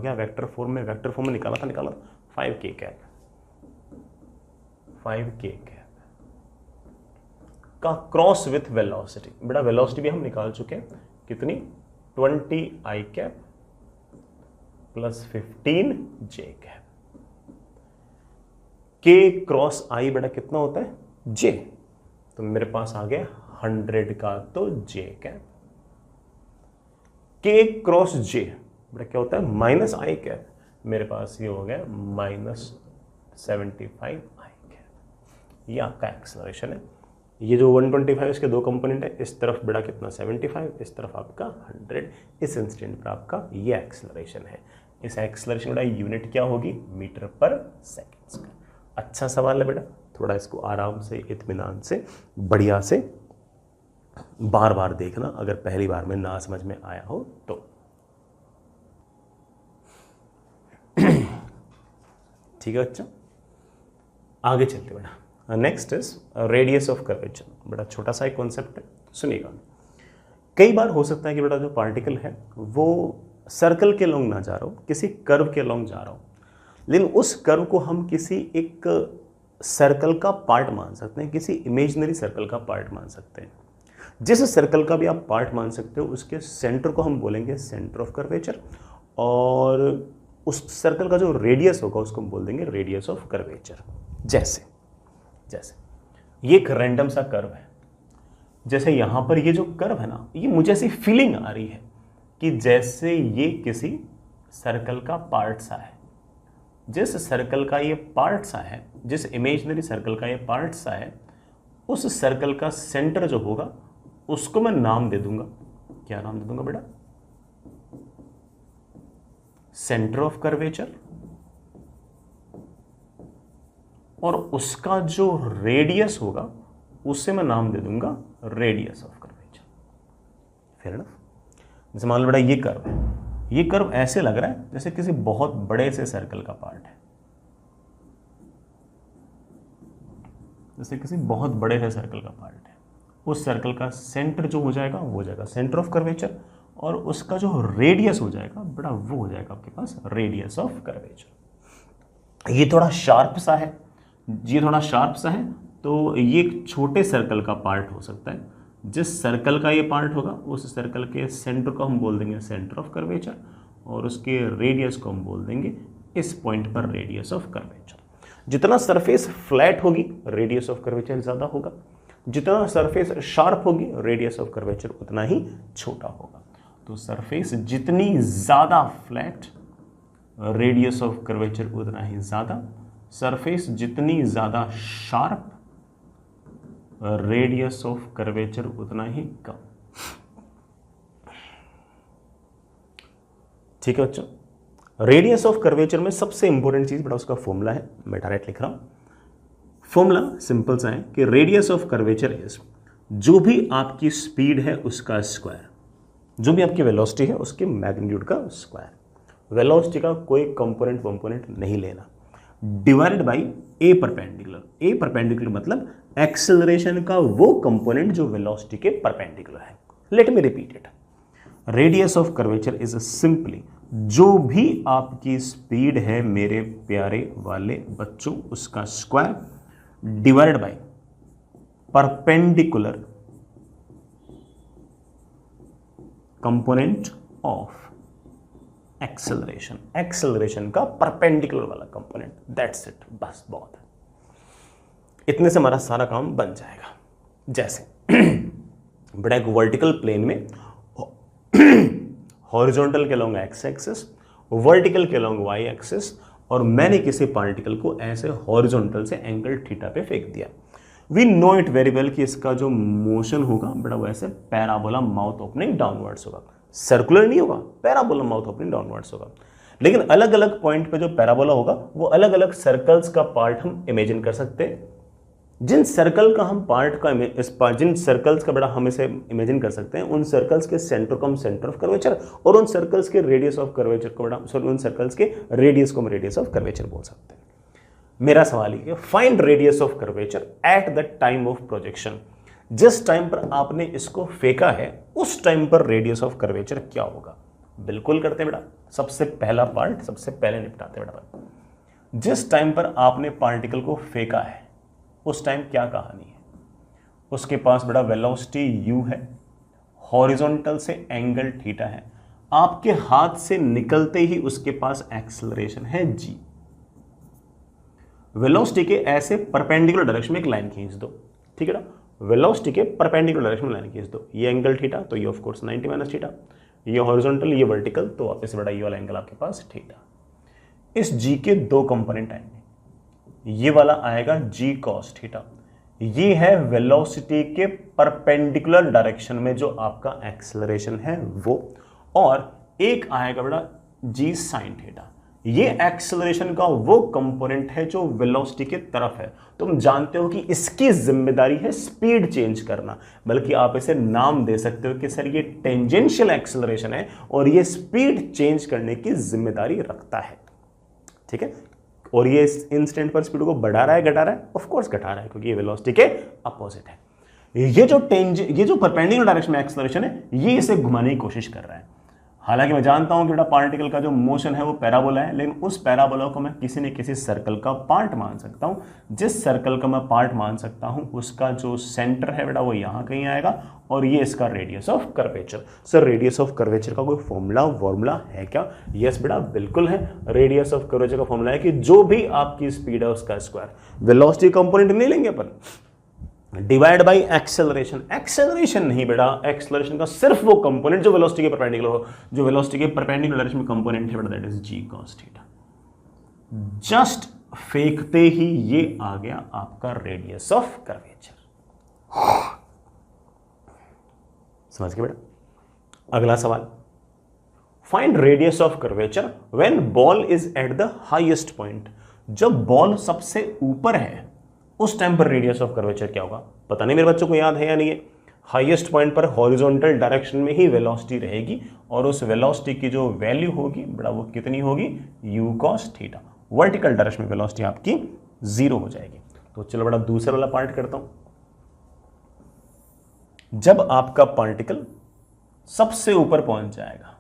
गया वेक्टर फॉर्म में निकाला था 5k कैप, 5k कैप का क्रॉस विथ वेलोसिटी। बड़ा वेलोसिटी भी हम निकाल चुके हैं, कितनी, 20i cap plus 15j cap. k cross i बड़ा कितना होता है, j, तो मेरे पास आ गया 100 का तो j cap. k cross j बड़ा क्या होता है, माइनस i कैप, मेरे पास ये हो गया -75i कैप। ये आपका एक्सेलरेशन है। ये जो 125 इसके दो कंपोनेंट है, इस तरफ बड़ा कितना 75, इस तरफ आपका 100। इस इंस्टेंट पर आपका ये एक्सेलरेशन है। इस एक्सेलरेशन का यूनिट क्या होगी, मीटर पर सेकेंड। अच्छा सवाल है बेटा, थोड़ा इसको आराम से, इत्मीनान से, बढ़िया से बार बार देखना, अगर पहली बार में ना समझ में आया हो तो। ठीक है बच्चा, आगे चलते बेटा। Next is radius of curvature. बड़ा छोटा सा एक कॉन्सेप्ट है, सुनिएगा। कई बार हो सकता है कि बेटा जो पार्टिकल है वो सर्कल के लॉन्ग ना जा रहा हो, किसी कर्व के लॉन्ग जा रहा हो, लेकिन उस कर्व को हम किसी एक सर्कल का पार्ट मान सकते हैं, किसी इमेजिनरी सर्कल का पार्ट मान सकते हैं। जिस सर्कल का भी आप पार्ट मान सकते हो उसके सेंटर को हम बोलेंगे सेंटर ऑफ कर्वेचर, और उस सर्कल का जो रेडियस होगा उसको हम बोल देंगे रेडियस ऑफ कर्वेचर। जैसे ये एक रैंडम सा कर्व है, जैसे यहां पर ये जो कर्व है ना, ये मुझे ऐसी फीलिंग आ रही है कि जैसे ये किसी सर्कल का पार्ट सा है। जिस सर्कल का ये पार्ट सा है, जिस इमेजिनरी सर्कल का ये पार्ट सा है, उस सर्कल का सेंटर जो होगा उसको मैं नाम दे दूंगा, क्या नाम दे दूंगा बेटा, सेंटर ऑफ कर्वेचर। और उसका जो रेडियस होगा उससे मैं नाम दे दूंगा radius of curvature. Fair enough. जैसे मान लो बेटा ये कर्व है, ये कर्व ऐसे लग रहा है जैसे किसी बहुत बड़े से सर्कल का पार्ट है, जैसे किसी बहुत बड़े से सर्कल का पार्ट है। उस सर्कल का सेंटर जो हो जाएगा वो हो जाएगा सेंटर ऑफ कर्वेचर, और उसका जो रेडियस हो जाएगा बड़ा वो हो जाएगा आपके पास रेडियस ऑफ कर्वेचर। ये थोड़ा शार्प सा है, ये थोड़ा शार्प सा है, तो ये एक छोटे सर्कल का पार्ट हो सकता है। जिस सर्कल का ये पार्ट होगा उस सर्कल के सेंटर को हम बोल देंगे सेंटर ऑफ कर्वेचर, और उसके रेडियस को हम बोल देंगे इस पॉइंट पर रेडियस ऑफ कर्वेचर। जितना सरफेस फ्लैट होगी रेडियस ऑफ कर्वेचर ज़्यादा होगा, जितना सरफेस शार्प होगी रेडियस ऑफ कर्वेचर उतना ही छोटा होगा। तो सरफेस जितनी ज़्यादा फ्लैट रेडियस ऑफ कर्वेचर उतना ही ज़्यादा, सरफेस जितनी ज़्यादा शार्प रेडियस ऑफ कर्वेचर उतना ही कम। ठीक है बच्चों, रेडियस ऑफ कर्वेचर में सबसे इंपॉर्टेंट चीज बड़ा उसका फॉर्मूला है, मैं डायरेक्ट लिख रहा हूं। फॉर्मूला सिंपल सा है कि रेडियस ऑफ कर्वेचर इज, जो भी आपकी स्पीड है उसका स्क्वायर, जो भी आपकी वेलोसिटी है उसके मैग्नीट्यूड का स्क्वायर। वेलोसिटी का कोई कंपोनेंट नहीं लेना, divided by A perpendicular. A perpendicular मतलब एक्सेलरेशन का वो कंपोनेंट जो वेलोसिटी के परपेंडिकुलर है। Let me repeat it, radius of curvature is simply, जो भी आपकी स्पीड है मेरे प्यारे वाले बच्चों उसका square divided by perpendicular component of acceleration. Acceleration का परपेंडिकुलर वाला कंपोनेंट, दैट्स इट, बस बहुत है। इतने से हमारा सारा काम बन जाएगा। जैसे बड़ा एक वर्टिकल प्लेन में हॉरिजॉन्टल के लॉन्ग एक्स एक्सिस, वर्टिकल के लॉन्ग वाई एक्सिस, और मैंने किसी पार्टिकल को ऐसे हॉरिजॉन्टल से एंगल थीटा पे फेंक दिया। We know it very well कि इसका जो मोशन होगा बड़ा वो ऐसे पैराबोला माउथ ओपनिंग डाउनवर्ड्स होगा, सर्कुलर नहीं होगा, पैराबोला माउथ ओपनिंग डाउनवर्ड्स होगा। लेकिन अलग अलग पॉइंट पे जो पैराबोला होगा वो अलग अलग सर्कल्स का पार्ट हम इमेजिन कर सकते हैं। जिन सर्कल का हम जिन सर्कल्स का बड़ा हम इसे इमेजिन कर सकते हैं, उन सर्कल्स के सेंटर को हम सेंटर ऑफ कर्वेचर, और उन सर्कल्स के रेडियस ऑफ कर्वेचर को बड़ा उन सर्कल्स के रेडियस को हम रेडियस ऑफ कर्वेचर बोल सकते हैं। मेरा सवाल ये है, find radius of curvature at the time of projection. जिस टाइम पर आपने इसको फेंका है उस टाइम पर रेडियस ऑफ कर्वेचर क्या होगा? बिल्कुल करते हैं बेटा, सबसे पहला पार्ट सबसे पहले निपटाते हैं बेटा। जिस टाइम पर आपने पार्टिकल को फेंका है उस टाइम क्या कहानी है? उसके पास बड़ा वेलोसिटी u है, हॉरिजॉन्टल से एंगल थीटा है, आपके हाथ से निकलते ही उसके पास एक्सेलरेशन है g। वेलोसिटी के ऐसे परपेंडिकुलर डायरेक्शन में एक लाइन खींच दो, ठीक है ना? वेलोसिटी के परपेंडिकुलर डायरेक्शन में लाइन खींच दो, ये एंगल थीटा तो ये ऑफ कोर्स 90 माइनस थीटा, ये हॉरिजॉन्टल ये वर्टिकल तो वापस से बड़ा ये वाला एंगल आपके पास थीटा। इस g के दो कंपोनेंट आएंगे, ये वाला आएगा g cos थीटा, ये है वेलोसिटी के परपेंडिकुलर डायरेक्शन में जो आपका एक्सेलरेशन है वो, और एक आएगा बड़ा g sin थीटा, ये एक्सेलरेशन का वो कंपोनेंट है जो वेलोसिटी के तरफ है। तुम जानते हो कि इसकी जिम्मेदारी है स्पीड चेंज करना, बल्कि आप इसे नाम दे सकते हो कि सर ये टेंजेंशियल एक्सेलरेशन है और ये स्पीड चेंज करने की जिम्मेदारी रखता है, ठीक है? और ये इस इंस्टेंट पर स्पीड को बढ़ा रहा है घटा रहा है? ऑफ कोर्स घटा रहा है, क्योंकि ये वेलोसिटी के अपोजिट है। ये जो परपेंडिकुलर डायरेक्शन में एक्सेलरेशन है ये इसे घुमाने की कोशिश कर रहा है। हालांकि मैं जानता हूं कि बेटा पार्टिकल का जो मोशन है वो पैराबोला है, लेकिन उस पैराबोला को मैं किसी न किसी सर्कल का पार्ट मान सकता हूं। जिस सर्कल का मैं पार्ट मान सकता हूं उसका जो सेंटर है बेटा वो यहां कहीं आएगा, और ये इसका radius of curvature. Sir radius of curvature का कोई फॉर्मूला है क्या? यस बेटा बिल्कुल है। रेडियस ऑफ कर्वेचर का फॉर्मूला है कि जो भी आपकी स्पीड है उसका स्क्वायर, वेलोसिटी कंपोनेंट नहीं लेंगे अपन, डिवाइड बाई एक्सेलरेशन। एक्सेलरेशन नहीं बेटा, एक्सेलरेशन का सिर्फ वो कंपोनेंट जो वेलोसिटी के परपेंडिकुलर हो, जो वेलोसिटी के परपेंडिकुलर डायरेक्शन में कंपोनेंट है बेटा, that is g cos theta. Just फेंकते ही ये आ गया आपका रेडियस ऑफ कर्वेचर। समझ गए बेटा? अगला सवाल, find radius of curvature when ball is at the highest point. जब बॉल सबसे ऊपर है उस टाइम पर रेडियस ऑफ कर्वेचर क्या होगा? पता नहीं मेरे बच्चों को याद है या नहीं है। हाईएस्ट पॉइंट पर हॉरिजॉन्टल डायरेक्शन में ही वेलोसिटी रहेगी, और उस वेलोसिटी की जो वैल्यू होगी बड़ा वो कितनी होगी? u cos theta. Vertical direction में वेलोसिटी आपकी 0 हो जाएगी। तो चलो बड़ा दूसरा वाला पार्ट करता हूं। जब आपका पार्टिकल सबसे ऊपर पहुंच जाएगा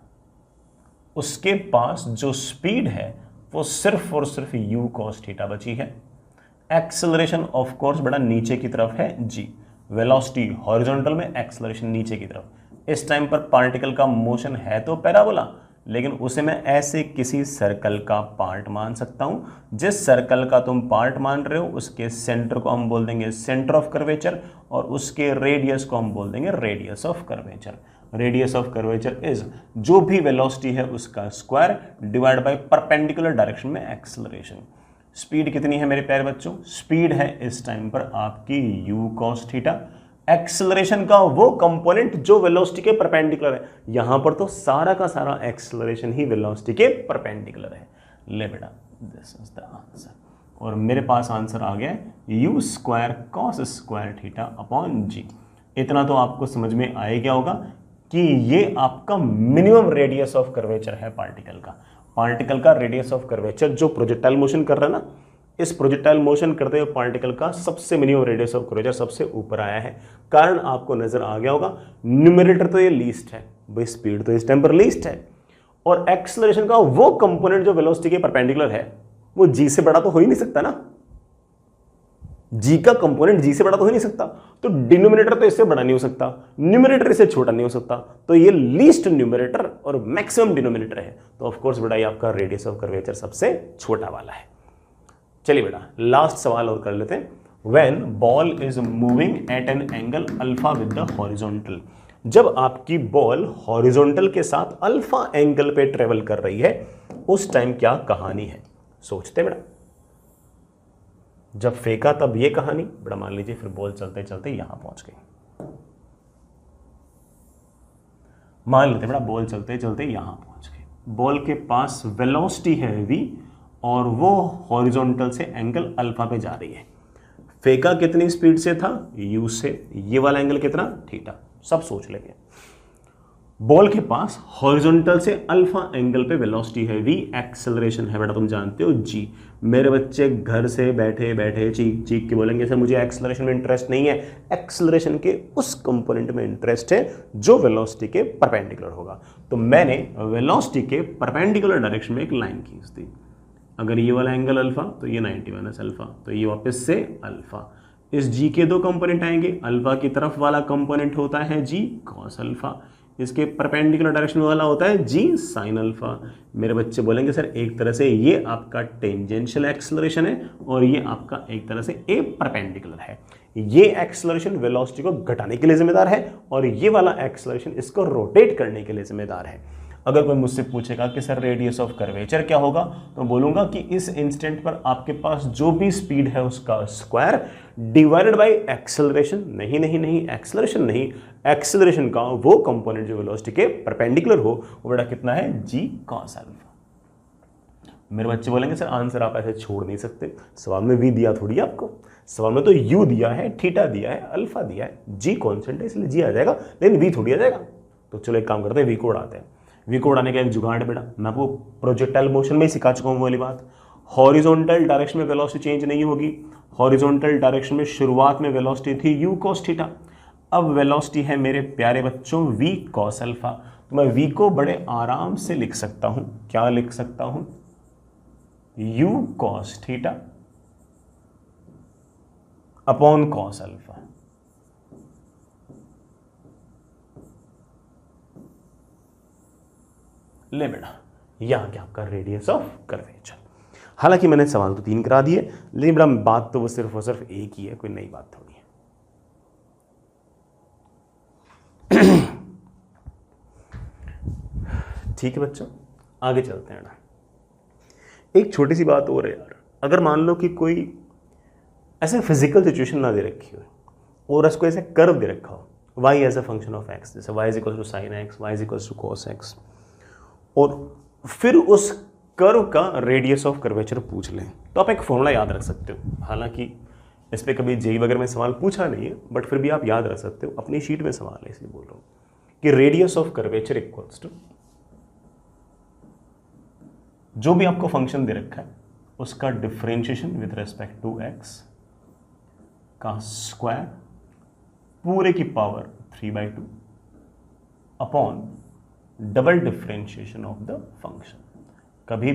उसके पास जो स्पीड है वो सिर्फ और सिर्फ u cos थीटा बची है। एक्सेलरेशन ऑफ कोर्स बड़ा नीचे की तरफ है g, वेलोसिटी हॉरिजॉन्टल में, एक्सेलरेशन नीचे की तरफ। इस टाइम पर पार्टिकल का मोशन है तो पैराबोला, लेकिन उसे मैं ऐसे किसी सर्कल का पार्ट मान सकता हूं। जिस सर्कल का तुम पार्ट मान रहे हो उसके सेंटर को हम बोल देंगे सेंटर ऑफ कर्वेचर, और उसके रेडियस को हम बोल देंगे radius of curvature. Radius of curvature is जो भी वेलोसिटी है उसका square divide by perpendicular direction में एक्सेलरेशन। स्पीड कितनी है मेरे प्यारे बच्चों? स्पीड है इस टाइम पर आपकी u cos थीटा। एक्सेलरेशन का वो कंपोनेंट जो वेलोसिटी के परपेंडिकुलर है, यहां पर तो सारा का सारा एक्सेलरेशन ही वेलोसिटी के परपेंडिकुलर है। ले बेटा दिस इज द आंसर, और मेरे पास आंसर आ गया u square cos square theta upon g। इतना तो आपको समझ में आ गया होगा कि ये आपका मिनिमम रेडियस ऑफ कर्वेचर है पार्टिकल का। पार्टिकल का रेडियस ऑफ कर्वेचर जो प्रोजेक्टाइल मोशन कर रहा है ना, इस प्रोजेक्टाइल मोशन करते हुए पार्टिकल का सबसे मिनिमम रेडियस ऑफ कर्वेचर सबसे ऊपर आया है। कारण आपको नजर आ गया होगा, न्यूमरेटर तो ये लीस्ट है भाई, स्पीड तो इस टाइम पर लीस्ट है, और एक्सेलरेशन का वो कंपोनेंट जो वेलोसिटी के परपेंडिकुलर है वो g से बड़ा तो हो ही नहीं सकता ना। g का कंपोनेंट g से बड़ा तो हो ही नहीं सकता, तो डिनोमिनेटर तो इससे बड़ा नहीं हो सकता, न्यूमरेटर इससे छोटा नहीं हो सकता, तो ये लीस्ट न्यूमरेटर और मैक्सिमम डिनोमिनेटर है। तो ऑफ कोर्स बेटा ये आपका रेडियस ऑफ कर्वेचर सबसे छोटा वाला है। चलिए बेटा लास्ट सवाल और कर लेते हैं। When ball is moving at an angle alpha with the horizontal. जब आपकी बॉल हॉरिजॉन्टल के साथ अल्फा एंगल पे ट्रेवल कर रही है उस टाइम क्या कहानी है? सोचते बेटा। जब फेंका तब ये कहानी बड़ा, मान लीजिए फिर बॉल चलते चलते यहां पहुंच गई, मान लेते बड़ा बॉल चलते चलते यहां पहुंच गई, बॉल के पास वेलोसिटी है v और वो हॉरिजॉन्टल से एंगल अल्फा पे जा रही है। फेंका कितनी स्पीड से था, u से, ये वाला एंगल कितना, थीटा, सब सोच लेंगे। बॉल के पास हॉरिजॉन्टल से अल्फा एंगल पे वेलोसिटी है v, एक्सेलरेशन है बेटा तुम जानते हो g। मेरे बच्चे घर से बैठे बैठे चीख चीख के बोलेंगे सर मुझे एक्सेलरेशन में इंटरेस्ट नहीं है। एक्सेलरेशन के उस कंपोनेंट में इंटरेस्ट है जो वेलोसिटी के परपेंडिकुलर होगा। तो मैंने वेलोसिटी के परपेंडिकुलर डायरेक्शन में एक लाइन खींच दी। अगर ये वाला एंगल अल्फा तो ये 90 माइनस अल्फा, तो ये वापस से अल्फा। इस g के दो कंपोनेंट आएंगे, अल्फा की तरफ वाला कंपोनेंट होता है g cos अल्फा, इसके परपेंडिकुलर डायरेक्शन वाला होता है g sin अल्फा। मेरे बच्चे बोलेंगे सर एक तरह से ये आपका टेंजेंशियल एक्सेलरेशन है और ये आपका एक तरह से ए परपेंडिकुलर है। ये एक्सेलरेशन वेलोसिटी को घटाने के लिए जिम्मेदार है और ये वाला एक्सेलरेशन इसको रोटेट करने के लिए जिम्मेदार है। अगर कोई मुझसे पूछेगा कि सर रेडियस ऑफ कर्वेचर क्या होगा, तो बोलूंगा कि इस इंस्टेंट पर आपके पास जो भी स्पीड है उसका स्क्वायर डिवाइडेड बाय एक्सेलरेशन, नहीं एक्सेलरेशन नहीं, एक्सेलरेशन का वो कंपोनेंट जो वेलोसिटी के परपेंडिकुलर हो, वो बेटा कितना है g cos अल्फा। मेरे बच्चे बोलेंगे सर आंसर आप ऐसे छोड़ नहीं सकते, सवाल में v दिया थोड़ी आपको, सवाल में तो u दिया है, थीटा दिया है, अल्फा दिया है, g कॉन्स्टेंट है इसलिए g आ जाएगा, लेकिन v थोड़ी आ जाएगा। तो चलो एक काम करते हैं, v को उड़ाते हैं। v को उड़ाने का एक जुगाड़ है बेटा, मैं आपको प्रोजेक्टाइल मोशन में ही सिखा चुका हूँ वाली बात। हॉरिजॉन्टल डायरेक्शन में वेलोसिटी चेंज नहीं होगी। हॉरिजॉन्टल डायरेक्शन में शुरुआत में वेलोसिटी थी u cos थीटा, अब वेलोसिटी है मेरे प्यारे बच्चों v cos अल्फा। तो मैं v को बड़े आराम से लिख सकता हूं, क्या लिख सकता हूं, u cos theta upon cos alpha. ले बेटा यहां क्या आपका रेडियस ऑफ कर्वेचर। हालांकि मैंने सवाल तो 3 करा दिए, लेकिन बेटा बात तो वो सिर्फ और सिर्फ एक ही है, कोई नई बात थोड़ी है। ठीक है बच्चों, आगे चलते हैं ना। एक छोटी सी बात और है यार, अगर मान लो कि कोई ऐसे फिजिकल सिचुएशन ना दे रखी हो और उसको ऐसे कर्व दे रखा हो, y as a function of x, जैसे y is equal to sine x, y is equal to cos x, और फिर उस कर्व का रेडियस ऑफ कर्वेचर पूछ लें, तो आप एक फॉर्मूला याद रख सकते हो। हालांकि इस पर कभी जेई वगैरह में सवाल पूछा नहीं है, बट फिर भी आप याद रख सकते हो, अपनी शीट में सवाल है इसलिए बोल रहा हूँ कि radius of curvature equals to जो भी आपको फंक्शन दे रखा है उसका differentiation with respect to x का स्क्वायर पूरे की power 3/2 upon double differentiation of the function. कभी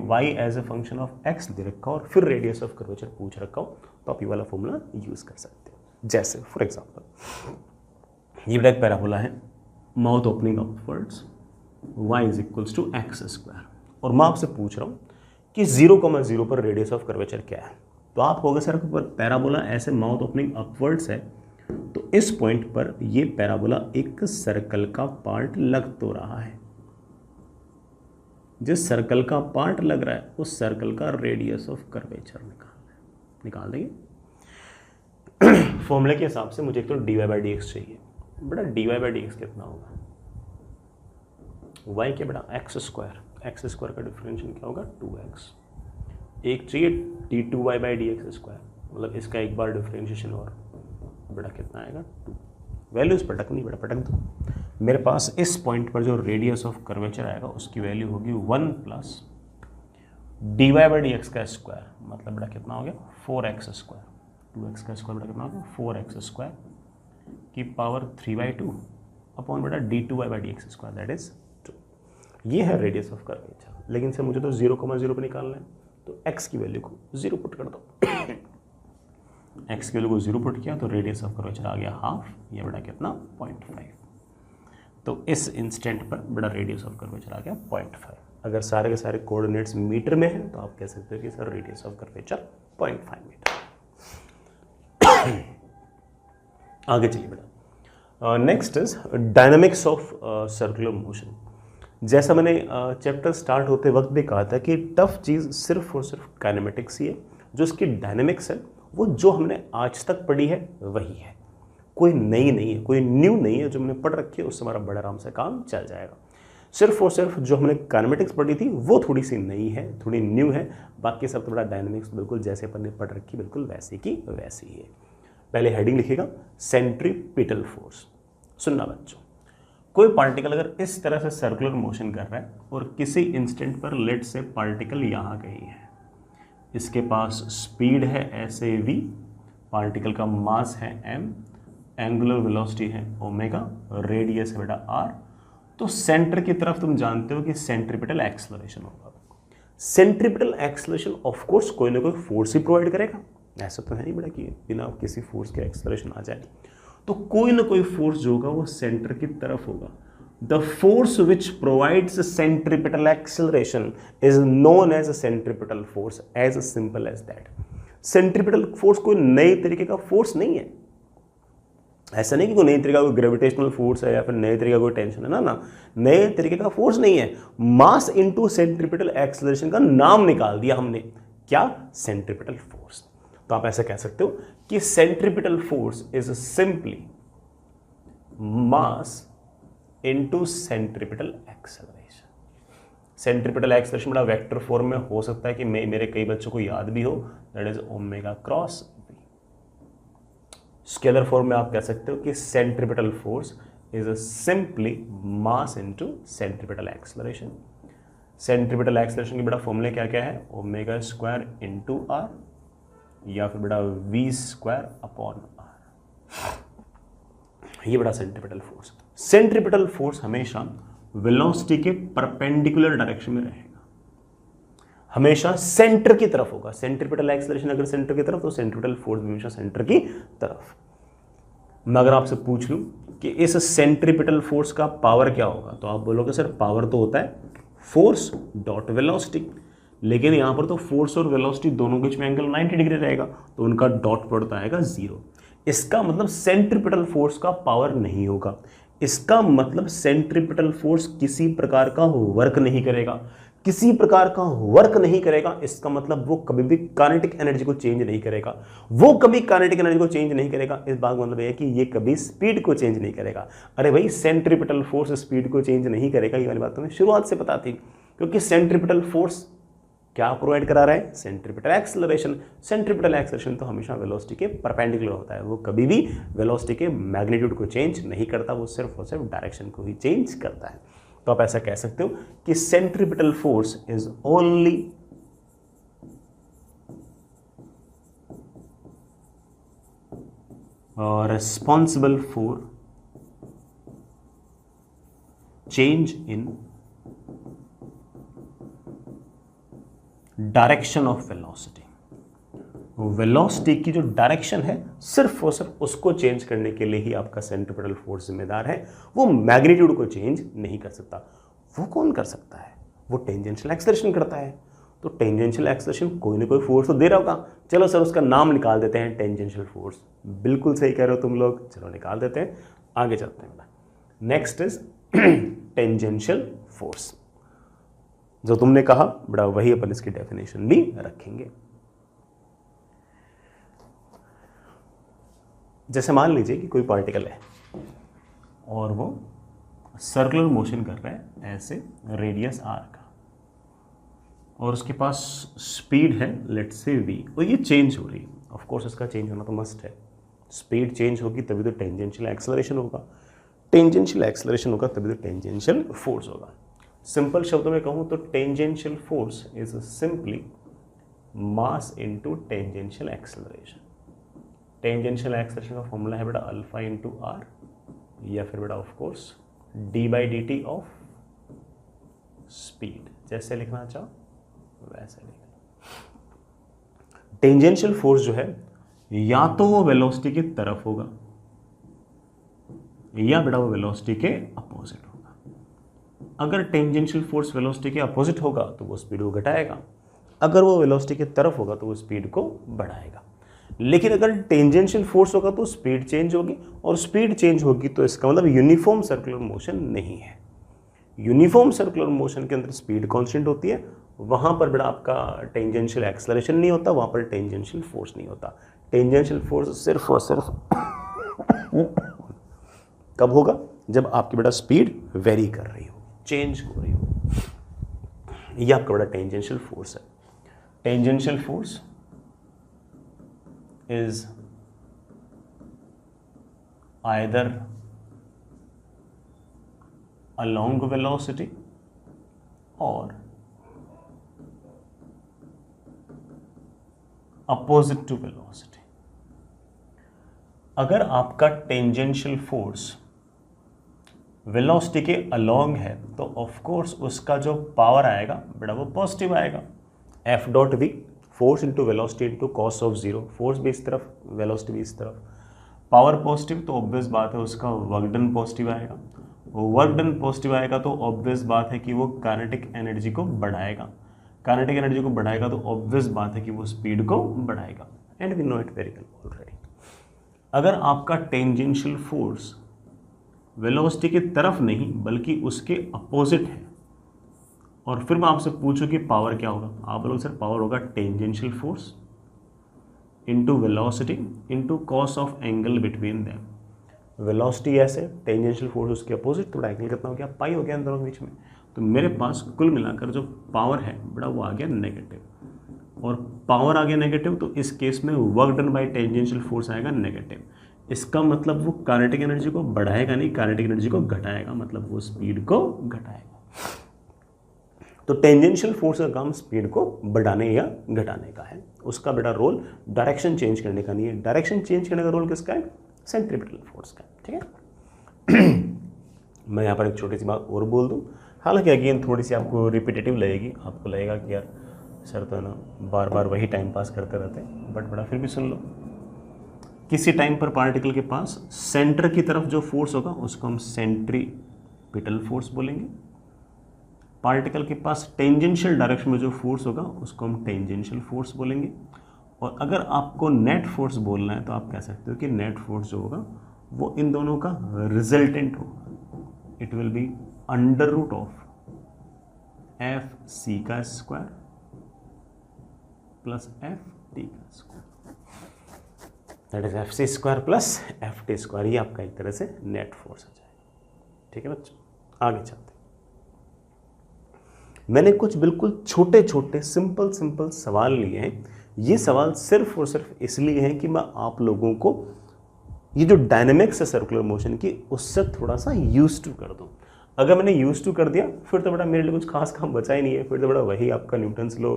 y as a function of x दे रखा हो और फिर रेडियस ऑफ कर्वेचर पूछ रखा हो, तो आप ये वाला फॉर्मूला यूज कर सकते हो। जैसे फॉर एग्जांपल ये एक पैराबोला है, mouth opening upwards, y is equals to x square, और मैं आपसे पूछ रहा हूँ कि 0,0 पर रेडियस ऑफ कर्वेचर क्या है। तो आप कहोगे सर पैराबोला ऐसे माउथ ओपनिंग अपवर्ड्स है, तो इस पॉइंट पर ये पैराबोला एक सर्कल का पार्ट लग तो रहा है, जिस सर्कल का पार्ट लग रहा है उस सर्कल का रेडियस ऑफ कर्वेचर निकाल देंगे। फॉर्मूले के हिसाब से मुझे एक तो dy/dx चाहिए। बेटा dy/dx कितना होगा, y के बेटा एक्स स्क्वायर का डिफरेंशियल क्या होगा 2x, एक चाहिए d2y/dx स्क्वायर, मतलब इसका एक बार डिफरेंशिएशन और बेटा कितना आएगा 2। वैल्यूज पटकनी बेटा पटक दो। मेरे पास इस पॉइंट पर जो रेडियस ऑफ कर्वेचर आएगा उसकी वैल्यू होगी 1 प्लस dy/dx का स्क्वायर, मतलब बेटा कितना हो गया 4x स्क्वायर, 2x का स्क्वायर बेटा कितना हो गया 4x स्क्वायर की पावर 3/2 अपॉन बेटा d2y/dx स्क्वायर, दैट इज 2। ये है रेडियस ऑफ कर्वेचर। लेकिन सर मुझे तो 0,0 पर निकालना है, तो x की वैल्यू को 0 पुट कर दो। x की वैल्यू को 0 पुट किया तो रेडियस ऑफ कर्वेचर आ गया हाफ, ये बेटा कितना 0.5। तो इस इंस्टेंट पर बड़ा रेडियस ऑफ कर्वेचर आ गया 0.5। अगर सारे के सारे कोऑर्डिनेट्स मीटर में हैं तो आप कह सकते हो कि sir radius of curvature 0.5 metre. आगे चलिए बेटा, next is dynamics of circular motion. जैसा मैंने चैप्टर स्टार्ट होते वक्त भी कहा था कि टफ चीज़ सिर्फ और सिर्फ काइनेमेटिक्स ही है, जो इसकी डायनामिक्स है वो जो हमने आज तक पढ़ी है वही है, कोई नई नहीं है, कोई न्यू नहीं है, जो हमने पढ़ रखी है उससे हमारा बड़े आराम से काम चल जाएगा। सिर्फ और सिर्फ जो हमने काइनेमेटिक्स पढ़ी थी वो थोड़ी सी नई है, थोड़ी न्यू है, बाकी सब तो बड़ा डायनामिक्स बिल्कुल जैसे अपन ने पढ़ रखी बिल्कुल वैसी की वैसी है। पहले हेडिंग लिखिएगा सेंट्रीपिटल फोर्स। सुनना बच्चों, कोई पार्टिकल अगर इस तरह से सर्कुलर मोशन कर रहा है और किसी इंस्टेंट पर लेट से पार्टिकल यहाँ गई है, इसके पास स्पीड है ऐसे v, पार्टिकल का मास है m, एंगुलर वेलोसिटी है ओमेगा, रेडियस है बेटा r, तो सेंटर की तरफ तुम जानते हो कि सेंट्रीपिटल एक्सेलरेशन होगा। सेंट्रीपिटल एक्सेलरेशन ऑफ कोर्स कोई ना कोई फोर्स ही प्रोवाइड करेगा, ऐसा तो है नहीं बेटा कि बिना किसी फोर्स के एक्सेलरेशन आ जाए, तो कोई ना कोई फोर्स जो होगा वो सेंटर की तरफ होगा। The force which provides centripetal acceleration is known as centripetal force, as simple as that. Centripetal force कोई नए तरीके का फोर्स नहीं है, ऐसा नहीं कि कोई नई तरीका कोई ग्रेविटेशनल फोर्स है या फिर नए तरीका कोई टेंशन है, ना, नए तरीके का फोर्स नहीं है। मास इनटू सेंट्रीपिटल एक्सेलरेशन का नाम निकाल दिया हमने, क्या? Centripetal force. तो आप ऐसा कह सकते हो कि centripetal force is simply mass into centripetal acceleration. Centripetal acceleration बड़ा वेक्टर फॉर्म में हो सकता है कि मेरे कई बच्चों को याद भी हो, that is omega cross v। Scalar form में आप कह सकते हो कि centripetal force is simply mass into centripetal acceleration. Centripetal acceleration की बड़ा फॉर्मूला क्या क्या है? ओमेगा स्क्वायर इनटू r या फिर बड़ा v स्क्वायर अपॉन r। ये बड़ा सेंट्रीपिटल फोर्स। सेंट्रीपिटल फोर्स हमेशा वेलोसिटी के परपेंडिकुलर डायरेक्शन में रहेगा, हमेशा सेंटर की तरफ होगा। सेंट्रीपिटल एक्सेलरेशन अगर सेंटर की तरफ, तो सेंट्रीपिटल फोर्स हमेशा सेंटर की तरफ। मैं अगर आपसे पूछ लूं कि इस सेंट्रीपिटल फोर्स का पावर क्या होगा, तो आप बोलोगे सर पावर तो होता है फोर्स डॉट वेलोसिटी, लेकिन यहां पर तो फोर्स और वेलोसिटी दोनों के बीच में एंगल 90 डिग्री रहेगा, तो उनका डॉट प्रोडक्ट आएगा 0। इसका मतलब सेंट्रीपिटल फोर्स का पावर नहीं होगा, इसका मतलब सेंट्रीपिटल फोर्स किसी प्रकार का वर्क नहीं करेगा, किसी प्रकार का वर्क नहीं करेगा। इसका मतलब वो कभी भी काइनेटिक एनर्जी को चेंज नहीं करेगा, वो कभी काइनेटिक एनर्जी को चेंज नहीं करेगा। इस बात का मतलब है कि ये कभी स्पीड को चेंज नहीं करेगा। अरे भाई सेंट्रीपिटल फोर्स स्पीड को चेंज नहीं करेगा, ये वाली बात तुम्हें शुरुआत से पता थी, क्योंकि सेंट्रीपिटल फोर्स क्या प्रोवाइड करा रहा है? Centripetal acceleration. सेंट्रीपिटल एक्सेलरेशन तो हमेशा वेलोसिटी के परपेंडिकुलर होता है, वो कभी भी वेलोसिटी के मैग्नीट्यूड को चेंज नहीं करता, वो सिर्फ और सिर्फ डायरेक्शन को ही चेंज करता है। तो आप ऐसा कह सकते हो कि centripetal force is only responsible for change in direction of velocity. Velocity की जो डायरेक्शन है सिर्फ और सिर्फ उसको चेंज करने के लिए ही आपका सेंट्रीपिटल फोर्स जिम्मेदार है, वो मैग्नीट्यूड को चेंज नहीं कर सकता। वो कौन कर सकता है? वो टेंजेंशियल एक्सेलरेशन करता है। तो टेंजेंशियल एक्सेलरेशन कोई ना कोई फोर्स तो दे रहा होगा। चलो सर उसका नाम निकाल देते हैं, टेंजेंशियल फोर्स। बिल्कुल सही कह रहे हो तुम लोग, चलो निकाल देते हैं, आगे चलते हैं। Next is tangential force. जो तुमने कहा बड़ा वही अपन इसकी डेफिनेशन भी रखेंगे। जैसे मान लीजिए कि कोई पार्टिकल है और वो सर्कुलर मोशन कर रहा है ऐसे रेडियस r का, और उसके पास स्पीड है लेट्स से v, और ये चेंज हो रही है। ऑफ कोर्स इसका चेंज होना तो मस्ट है, स्पीड चेंज होगी तभी तो टेंजेंशियल एक्सेलरेशन होगा, टेंजेंशियल एक्सेलरेशन होगा तभी तो टेंजेंशियल फोर्स होगा। सिंपल शब्दों में कहूं तो tangential force is simply mass into tangential acceleration. Tangential acceleration का फॉर्मूला है बेटा अल्फा इंटू आर, या फिर बेटा of course D by D T of speed. जैसे लिखना चाहो वैसे लिखना। टेंजेंशियल फोर्स जो है या तो वो वेलोसिटी की तरफ होगा या बेटा वो वेलोसिटी के अपोजिट होगा। अगर टेंजेंशियल फोर्स वेलोसिटी के अपोजिट होगा तो वो स्पीड को घटाएगा, अगर वो वेलोसिटी की तरफ होगा तो वो स्पीड को बढ़ाएगा। लेकिन अगर टेंजेंशियल फोर्स होगा तो स्पीड चेंज होगी, और स्पीड चेंज होगी तो इसका मतलब यूनिफॉर्म सर्कुलर मोशन नहीं है। यूनिफॉर्म सर्कुलर मोशन के अंदर स्पीड कांस्टेंट होती है, वहां पर बेटा आपका टेंजेंशियल एक्सेलरेशन नहीं होता, वहां पर टेंजेंशियल फोर्स नहीं होता। टेंजेंशियल फोर्स सिर्फ और सिर्फ कब होगा? जब आपकी बेटा स्पीड वेरी कर रही हो। चेंज हो रही हो। ये आपका बड़ा टेंजेंशियल फोर्स है। Tangential force is either along velocity or opposite to velocity। अगर आपका टेंजेंशियल फोर्स वेलोसिटी के अलोंग है तो ऑफ कोर्स उसका जो पावर आएगा बड़ा वो पॉजिटिव आएगा। F dot v force into velocity into cos of zero, force भी इस तरफ वेलोसिटी भी इस तरफ, पावर पॉजिटिव तो ऑब्वियस बात है उसका वर्क डन पॉजिटिव आएगा। वर्क डन पॉजिटिव आएगा तो ऑब्वियस बात है कि वो काइनेटिक एनर्जी को बढ़ाएगा। काइनेटिक एनर्जी को बढ़ाएगा तो ऑब्वियस बात है कि वो स्पीड को बढ़ाएगा। And we know it very well already. अगर आपका टेंजेंशियल फोर्स वेलोसिटी की तरफ नहीं बल्कि उसके अपोजिट है और फिर मैं आपसे पूछूं कि पावर क्या होगा, आप बोलोगे सर पावर होगा tangential force into velocity into cos of angle between them. Velocity ऐसे, टेंजेंशियल फोर्स उसके अपोजिट, तो एंगल कितना हो गया, पाई हो गया इन दोनों के बीच में। तो मेरे पास कुल मिलाकर जो पावर है बड़ा वो आ गया नेगेटिव, और पावर आ गया नेगेटिव तो इस केस में work done by tangential force आएगा नेगेटिव। इसका मतलब वो काइनेटिक एनर्जी को बढ़ाएगा नहीं, काइनेटिक एनर्जी को घटाएगा, मतलब वो स्पीड को घटाएगा। तो टेंजेंशियल फोर्स का काम स्पीड को बढ़ाने या घटाने का है, उसका बेटा रोल डायरेक्शन चेंज करने का नहीं है। डायरेक्शन चेंज करने का रोल किसका है, सेंट्रीपिटल फोर्स का, ठीक है। मैं यहाँ पर एक छोटी सी बात और बोल दूँ, हालांकि अगेन थोड़ी सी आपको रिपीटेटिव लगेगी, आपको लगेगा कि यार सर तो ना बार बार वही टाइम पास करते रहते हैं, बट बड़ा फिर भी सुन लो। किसी टाइम पर पार्टिकल के पास सेंटर की तरफ जो फोर्स होगा उसको हम सेंट्रीपिटल फोर्स बोलेंगे। पार्टिकल के पास टेंजेंशियल डायरेक्शन में जो फोर्स होगा उसको हम टेंजेंशियल फोर्स बोलेंगे। और अगर आपको नेट फोर्स बोलना है तो आप कह सकते हो कि नेट फोर्स जो होगा वो इन दोनों का रिजल्टेंट होगा। It will be under root of F c का स्क्वायर प्लस एफ टी का square, that is F c square plus F t square. ये आपका एक तरह से नेट फोर्स आ जाएगा, ठीक है बच्चों। आगे चलते हैं, मैंने कुछ बिल्कुल छोटे छोटे सिंपल सिंपल सवाल लिए हैं। ये सवाल सिर्फ और सिर्फ इसलिए हैं कि मैं आप लोगों को ये जो डायनेमिक्स है सर्कुलर मोशन की उससे थोड़ा सा यूज टू कर दूं। अगर मैंने यूज टू कर दिया फिर तो बड़ा मेरे लिए कुछ खास काम बचा ही नहीं है, फिर तो बड़ा वही आपका न्यूटन्स लॉ,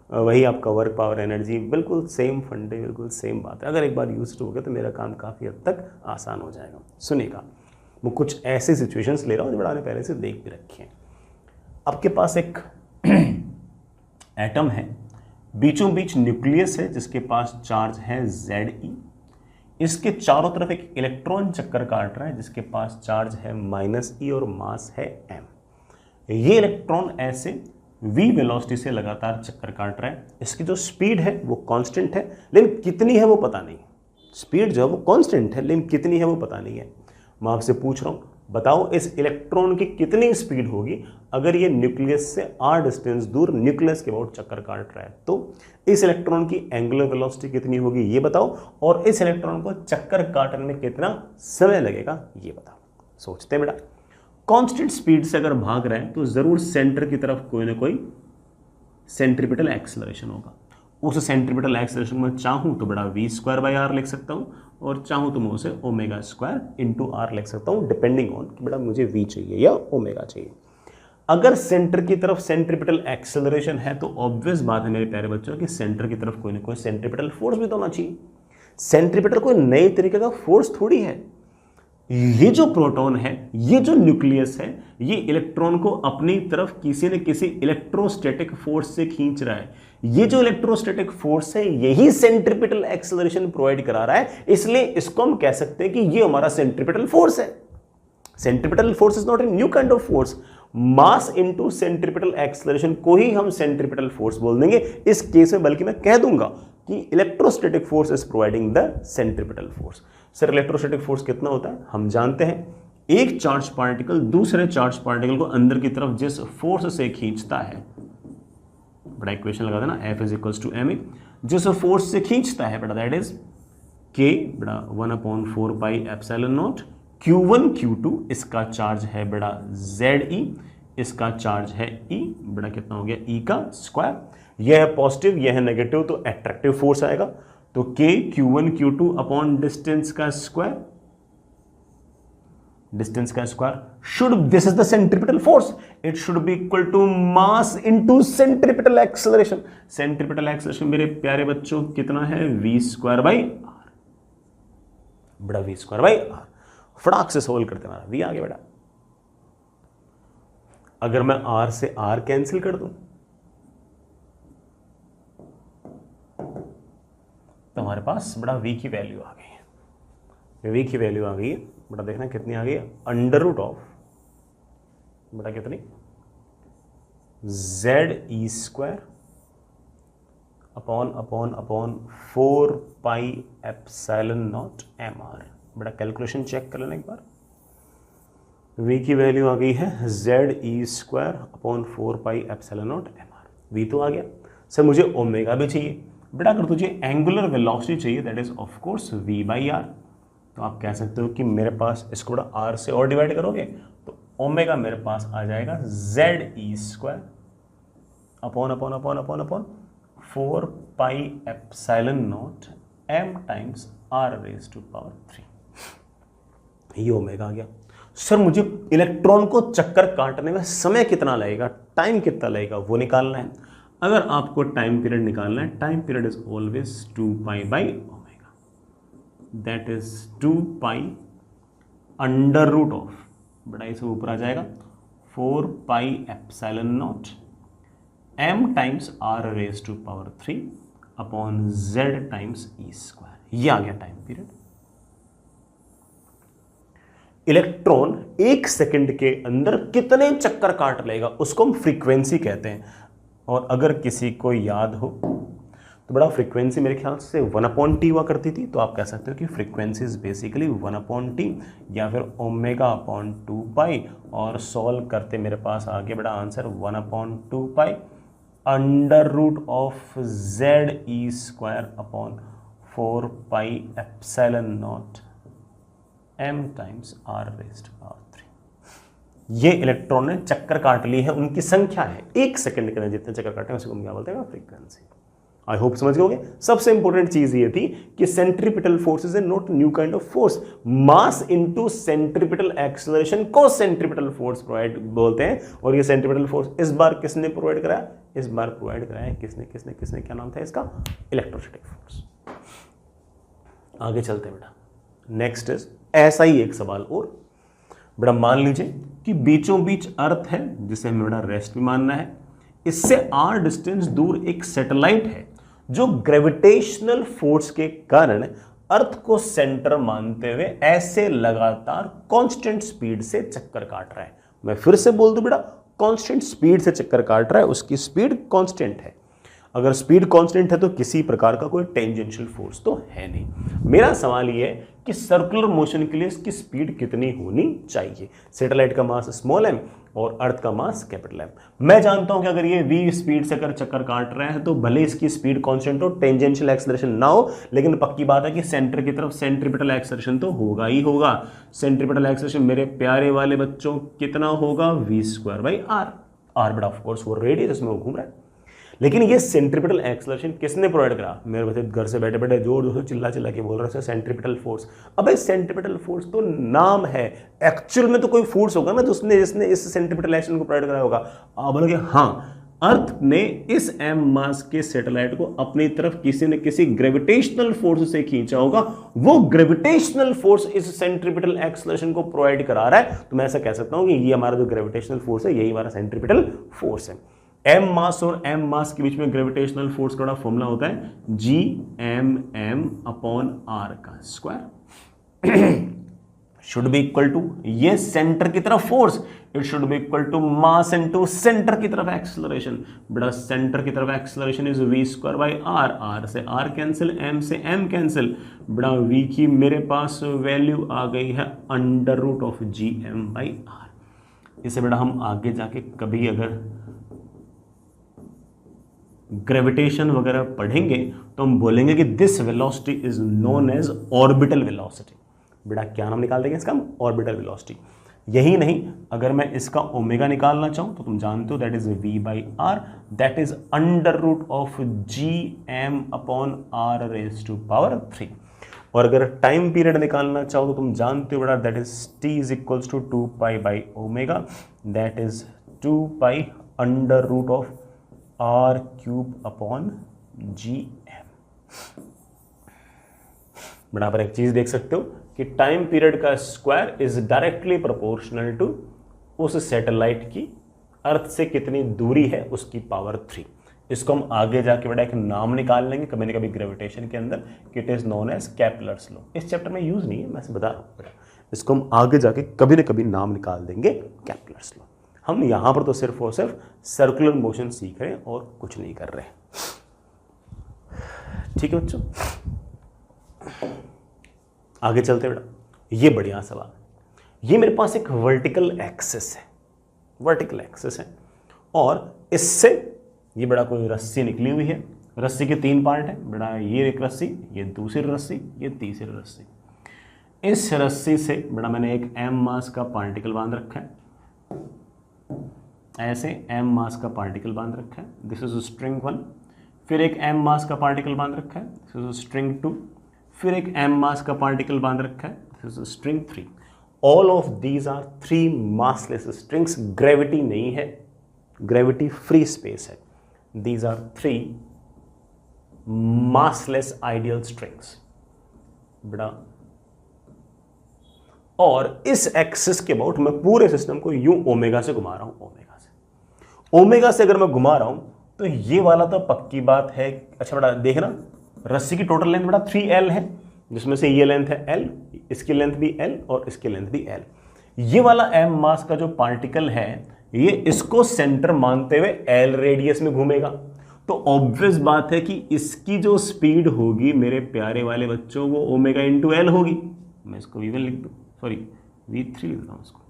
वही आपका वर्क पावर एनर्जी, बिल्कुल सेम फंडे, बिल्कुल सेम बात है। अगर एक बार यूज टू हो गया तो मेरा काम काफ़ी हद तक आसान हो जाएगा। सुनिएगा, मैं कुछ ऐसे सिचुएशंस ले रहा हूँ जो बड़ा पहले से देख भी रखे हैं। आपके पास एक एटम है, बीचों बीच न्यूक्लियस है जिसके पास चार्ज है Ze। इसके चारों तरफ एक इलेक्ट्रॉन चक्कर काट रहा है जिसके पास चार्ज है -e और मास है m। ये इलेक्ट्रॉन ऐसे v वेलोसिटी से लगातार चक्कर काट रहा है। इसकी जो स्पीड है वो कांस्टेंट है, लेकिन कितनी है वो पता नहीं। स्पीड जो है वो कांस्टेंट है लेकिन कितनी है वो पता नहीं है। मैं आपसे पूछ रहा हूँ, बताओ इस इलेक्ट्रॉन की कितनी स्पीड होगी अगर ये न्यूक्लियस से r डिस्टेंस दूर न्यूक्लियस के अबाउट चक्कर काट रहा है। तो इस इलेक्ट्रॉन की एंगुलर वेलोसिटी कितनी होगी ये बताओ, और इस इलेक्ट्रॉन को चक्कर काटने में कितना समय लगेगा ये बताओ। सोचते हैं बेटा, कांस्टेंट स्पीड से अगर भाग रहे हैं तो जरूर सेंटर की तरफ कोई ना कोई सेंट्रीपिटल एक्सेलरेशन होगा। उस सेंट्रीपिटल एक्सेलरेशन में चाहूँ तो बड़ा v²/r लिख सकता हूँ और चाहूँ तो मैं उसे ω² लिख सकता हूँ, डिपेंडिंग ऑन कि बेटा मुझे v चाहिए या ओमेगा चाहिए। अगर सेंटर की तरफ सेंट्रीपिटल एक्सेलरेशन है तो ऑब्वियस बात है मेरे प्यारे बच्चों कि सेंटर की तरफ कोई ना कोई सेंट्रीपिटल फोर्स भी तो होना चाहिए। सेंट्रीपिटल कोई नए तरीके का फोर्स थोड़ी है। ये जो प्रोटॉन है, ये जो न्यूक्लियस है, ये इलेक्ट्रॉन को अपनी तरफ किसी न किसी इलेक्ट्रोस्टैटिक फोर्स से खींच रहा है। ये जो इलेक्ट्रोस्टैटिक फोर्स है यही सेंट्रीपिटल एक्सेलरेशन प्रोवाइड करा रहा है, इसलिए इसको हम कह सकते हैं कि ये हमारा सेंट्रीपिटल फोर्स है। Centripetal force is not a new kind of force. Mass into centripetal acceleration को ही हम सेंट्रीपिटल फोर्स बोल देंगे इस केस में, बल्कि मैं कह दूंगा कि electrostatic force is providing the centripetal force. Sir electrostatic force कितना होता है हम जानते हैं, एक चार्ज पार्टिकल दूसरे चार्ज पार्टिकल को अंदर की तरफ जिस फोर्स से खींचता है, बड़ा इक्वेशन लगा देना, F = ma, जिस फोर्स से खींचता है बेटा दैट इज K बड़ा 1/4 पाई एप्सिलॉन नॉट Q1 Q2। इसका चार्ज है बेटा Ze, इसका चार्ज है E, बड़ा कितना हो गया E का स्क्वायर, यह है पॉजिटिव यह है नेगेटिव, तो एट्रैक्टिव फोर्स आएगा, तो K Q1 Q2 upon distance का स्क्वायर, डिस्टेंस का square should, this is the centripetal force, it should be equal to mass into centripetal acceleration. Centripetal acceleration मेरे प्यारे बच्चों कितना है, v स्क्वायर बाई आर, बड़ा v स्क्वायर बाई आर। फटाक से सोल्व करते हमारा v आ गया बेटा। अगर मैं r से r कैंसिल कर दूं तो हमारे पास बड़ा v की वैल्यू आ गई है, v की वैल्यू आ गई है बड़ा, देखना कितनी आ गई है, अंडर रूट ऑफ बड़ा कितनी, Z e square upon upon upon 4 pi epsilon naught m r. बड़ा कैलकुलेशन चेक कर लेना एक बार, v की वैल्यू आ गई है Z e square upon 4 pi epsilon naught m r. v तो आ गया, सर मुझे ओमेगा भी चाहिए बेटा, अगर तुझे एंगुलर वेलोसिटी चाहिए that is of course v by r, तो आप कह सकते हो कि मेरे पास इसको बड़ा r से और डिवाइड करोगे तो ओमेगा मेरे पास आ जाएगा Z e square upon upon upon upon upon 4 pi epsilon not m times r raise to power 3, ये ओमेगा आ गया। सर मुझे इलेक्ट्रॉन को चक्कर काटने में समय कितना लगेगा, टाइम कितना लगेगा, वो निकालना है। अगर आपको टाइम पीरियड निकालना है, time period is always 2 pi by omega, that is 2 pi under root of, बड़ा इसे ऊपर आ जाएगा 4 pi epsilon not m times r raise to power 3 upon z times e square, ये आ गया टाइम पीरियड। इलेक्ट्रॉन 1 सेकंड के अंदर कितने चक्कर काट लेगा उसको हम फ्रीक्वेंसी कहते हैं, और अगर किसी को याद हो तो बड़ा फ्रीक्वेंसी मेरे ख्याल से 1/t हुआ करती थी, तो आप कह सकते हो कि फ्रीक्वेंसी इज बेसिकली 1/t या फिर ओमेगा अपॉन 2 पाई, और सॉल्व करते मेरे पास आ गया बड़ा answer 1/2 pi under root of z e square upon 4 pi epsilon not m times r raised to power 3। ये इलेक्ट्रॉन ने चक्कर काट ली है, उनकी संख्या है 1 सेकंड के अंदर जितने चक्कर काटे हैं उसको हम क्या बोलते हैं, फ्रीक्वेंसी। आई होप समझ गए। सबसे इंपॉर्टेंट चीज ये थी कि centripetal force is a not new kind of force, mass into centripetal acceleration को सेंट्रीपिटल फोर्स प्रोवाइड बोलते हैं, और ये सेंट्रीपिटल फोर्स इस बार किसने प्रोवाइड कराया, इस बार प्रोवाइड कराया किसने किसने किसने, क्या नाम था इसका, इलेक्ट्रोस्टैटिक फोर्स। आगे चलते हैं बेटा, नेक्स्ट इज ऐसा ही एक सवाल और बड़ा, मान लीजिए कि बीचों बीच अर्थ है जिसे हमें बड़ा रेस्ट भी मानना है, इससे r डिस्टेंस दूर एक सैटेलाइट है जो ग्रेविटेशनल फोर्स के कारण अर्थ को सेंटर मानते हुए ऐसे लगातार कांस्टेंट स्पीड से चक्कर काट रहा है। मैं फिर से बोल दूं बेटा, कांस्टेंट स्पीड से चक्कर काट रहा है, उसकी स्पीड कांस्टेंट है। अगर स्पीड कांस्टेंट है तो किसी प्रकार का कोई टेंजेंशियल फोर्स तो है नहीं। मेरा सवाल ये है कि सर्कुलर मोशन के लिए इसकी स्पीड कितनी होनी चाहिए। सैटेलाइट का मास स्मॉल m और अर्थ का मास कैपिटल M। मैं जानता हूं कि अगर ये v स्पीड से अगर चक्कर काट रहे हैं तो भले इसकी स्पीड कांस्टेंट हो, टेंजेंशियल एक्सेलरेशन ना हो, लेकिन पक्की बात है कि सेंटर की तरफ सेंट्रीपिटल एक्सेलरेशन तो होगा ही होगा। सेंट्रीपिटल एक्सेलरेशन मेरे प्यारे वाले बच्चों कितना होगा, v square by r. R बड़ा ऑफ कोर्स वो रेडियस जिसमें वो घूम रहा है, लेकिन ये सेंट्रीपिटल एक्सेलरेशन किसने प्रोवाइड करा, मेरे बच्चे घर से बैठे बैठे जोर जोर से चिल्ला चिल्ला के बोल रहे हैं सेंट्रीपिटल फोर्स। अब सेंट्रीपिटल फोर्स तो नाम है, एक्चुअल में तो कोई फोर्स होगा ना जिसने इस सेंट्रीपिटल एक्शन को प्रोवाइड कराया होगा। आप बोलोगे हाँ, अर्थ ने इस m मास के सैटेलाइट को अपनी तरफ किसी न किसी ग्रेविटेशनल फोर्स से खींचा होगा, वो ग्रेविटेशनल फोर्स इस सेंट्रीपिटल एक्सेलरेशन को प्रोवाइड करा रहा है। तो मैं ऐसा कह सकता हूं कि ये हमारा जो ग्रेविटेशनल फोर्स है यही हमारा सेंट्रीपिटल फोर्स है। m मास और m मास के बीच में ग्रेविटेशनल फोर्स का फॉर्मूला होता है Gmm अपॉन r का square should be equal to, ये सेंटर की तरफ force, it should be equal to mass into centre की तरफ एक्सेलरेशन। बड़ा सेंटर की तरफ acceleration is v square by r, r से r कैंसिल, m से m कैंसिल, बड़ा v की मेरे पास वैल्यू आ गई है under root of Gm by r। इसे बड़ा हम आगे जाके कभी अगर ग्रेविटेशन वगैरह पढ़ेंगे तो हम बोलेंगे कि this velocity is known as orbital velocity. बेटा क्या नाम निकाल देंगे इसका हम, ऑर्बिटल वेलोसिटी। यही नहीं, अगर मैं इसका ओमेगा निकालना चाहूं तो तुम जानते हो that is v by r, that is under root of G M upon r raise to power 3। और अगर टाइम पीरियड निकालना चाहो तो तुम जानते हो बेटा that is t is equals to 2 pi by omega, that is 2 pi under root of r cube upon G M. बराबर एक चीज देख सकते हो कि टाइम पीरियड का square is directly proportional to उस सैटेलाइट की अर्थ से कितनी दूरी है उसकी पावर 3। इसको हम आगे जाके बेटा एक नाम निकाल लेंगे कभी ना कभी ग्रेविटेशन के अंदर, it is known as Kepler's law. इस चैप्टर में यूज नहीं है, मैं बता रहा हूं बेटा, इसको हम आगे जाके कभी ना कभी नाम निकाल देंगे केपलर्स लॉ। हम यहां पर तो सिर्फ और सिर्फ सर्कुलर मोशन सीख रहे हैं और कुछ नहीं कर रहे। ठीक है बच्चों, आगे चलते बेटा। ये बढ़िया सवाल है। ये मेरे पास एक वर्टिकल एक्सिस है, वर्टिकल एक्सिस है, और इससे ये बड़ा कोई रस्सी निकली हुई है। रस्सी के 3 पार्ट है बड़ा, ये एक रस्सी, ये दूसरी रस्सी, ये तीसरी रस्सी। इस रस्सी से बड़ा मैंने एक m मास का पार्टिकल बांध रखा है, ऐसे m मास का पार्टिकल बांध रखा है, दिस इज स्ट्रिंग 1। फिर एक m मास का पार्टिकल बांध रखा है, दिस इज स्ट्रिंग 2। फिर एक m मास का पार्टिकल बांध रखा है, this is string 3। All of these are 3 massless strings. Gravity नहीं है, ग्रेविटी फ्री स्पेस है। These are 3 massless ideal strings बड़ा। और इस एक्सिस के अबाउट मैं पूरे सिस्टम को यूं ओमेगा से घुमा रहा हूं, ओमेगा से अगर मैं घुमा रहा हूं तो ये वाला तो पक्की बात है। अच्छा बेटा देखना, रस्सी की टोटल लेंथ बेटा 3L है, जिसमें से ये लेंथ है L, इसकी लेंथ भी L और इसकी लेंथ भी L। ये वाला m मास का जो पार्टिकल है ये इसको सेंटर मानते हुए L रेडियस में घूमेगा। तो ऑब्वियस बात है कि इसकी जो स्पीड होगी मेरे प्यारे वाले बच्चों वो ओमेगा इंटू L होगी। मैं इसको V1 लिख दूं, सॉरी V3 लिख रहा हूं इसको।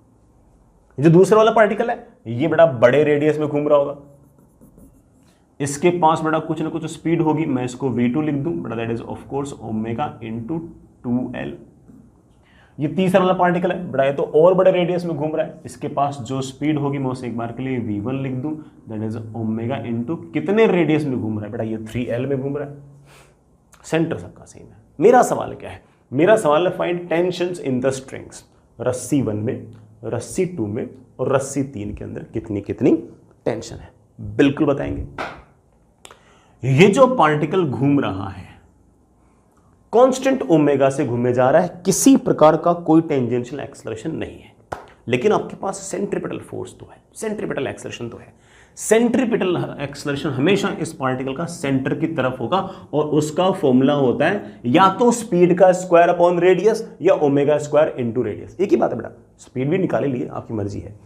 जो दूसरा वाला पार्टिकल है ये बड़ा बड़े रेडियस में घूम रहा होगा, इसके पास बड़ा कुछ ना कुछ स्पीड होगी, मैं इसको V2 लिख दूं बड़ा, that is of course omega into 2L। ये तीसरा वाला पार्टिकल है बड़ा, ये तो और बड़े रेडियस में घूम रहा है, इसके पास जो स्पीड होगी मैं उसे एक बार के लिए V1 लिख दूं, दैट इज ओमेगा इंटू कितने रेडियस में घूम रहा है बेटा, ये 3L में घूम रहा है। सेंटर सबका सेम है। मेरा सवाल क्या है, मेरा सवाल है find tensions in the strings. रस्सी 1 में, रस्सी 2 में और रस्सी 3 के अंदर कितनी कितनी टेंशन है, बिल्कुल बताएंगे। ये जो पार्टिकल घूम रहा है कांस्टेंट ओमेगा से घूमे जा रहा है, किसी प्रकार का कोई टेंजेंशियल एक्सेलरेशन नहीं है, लेकिन आपके पास सेंट्रीपिटल फोर्स तो है, सेंट्रीपिटल एक्सेलरेशन तो है। सेंट्रीपिटल एक्सेलरेशन हमेशा इस पार्टिकल का सेंटर की तरफ होगा और उसका फॉर्मूला होता है या तो स्पीड का स्क्वायर अपॉन रेडियस या ओमेगा स्क्वायर इनटू रेडियस। एक ही बात है बेटा, स्पीड भी निकाले लिए आपकी मर्जी है।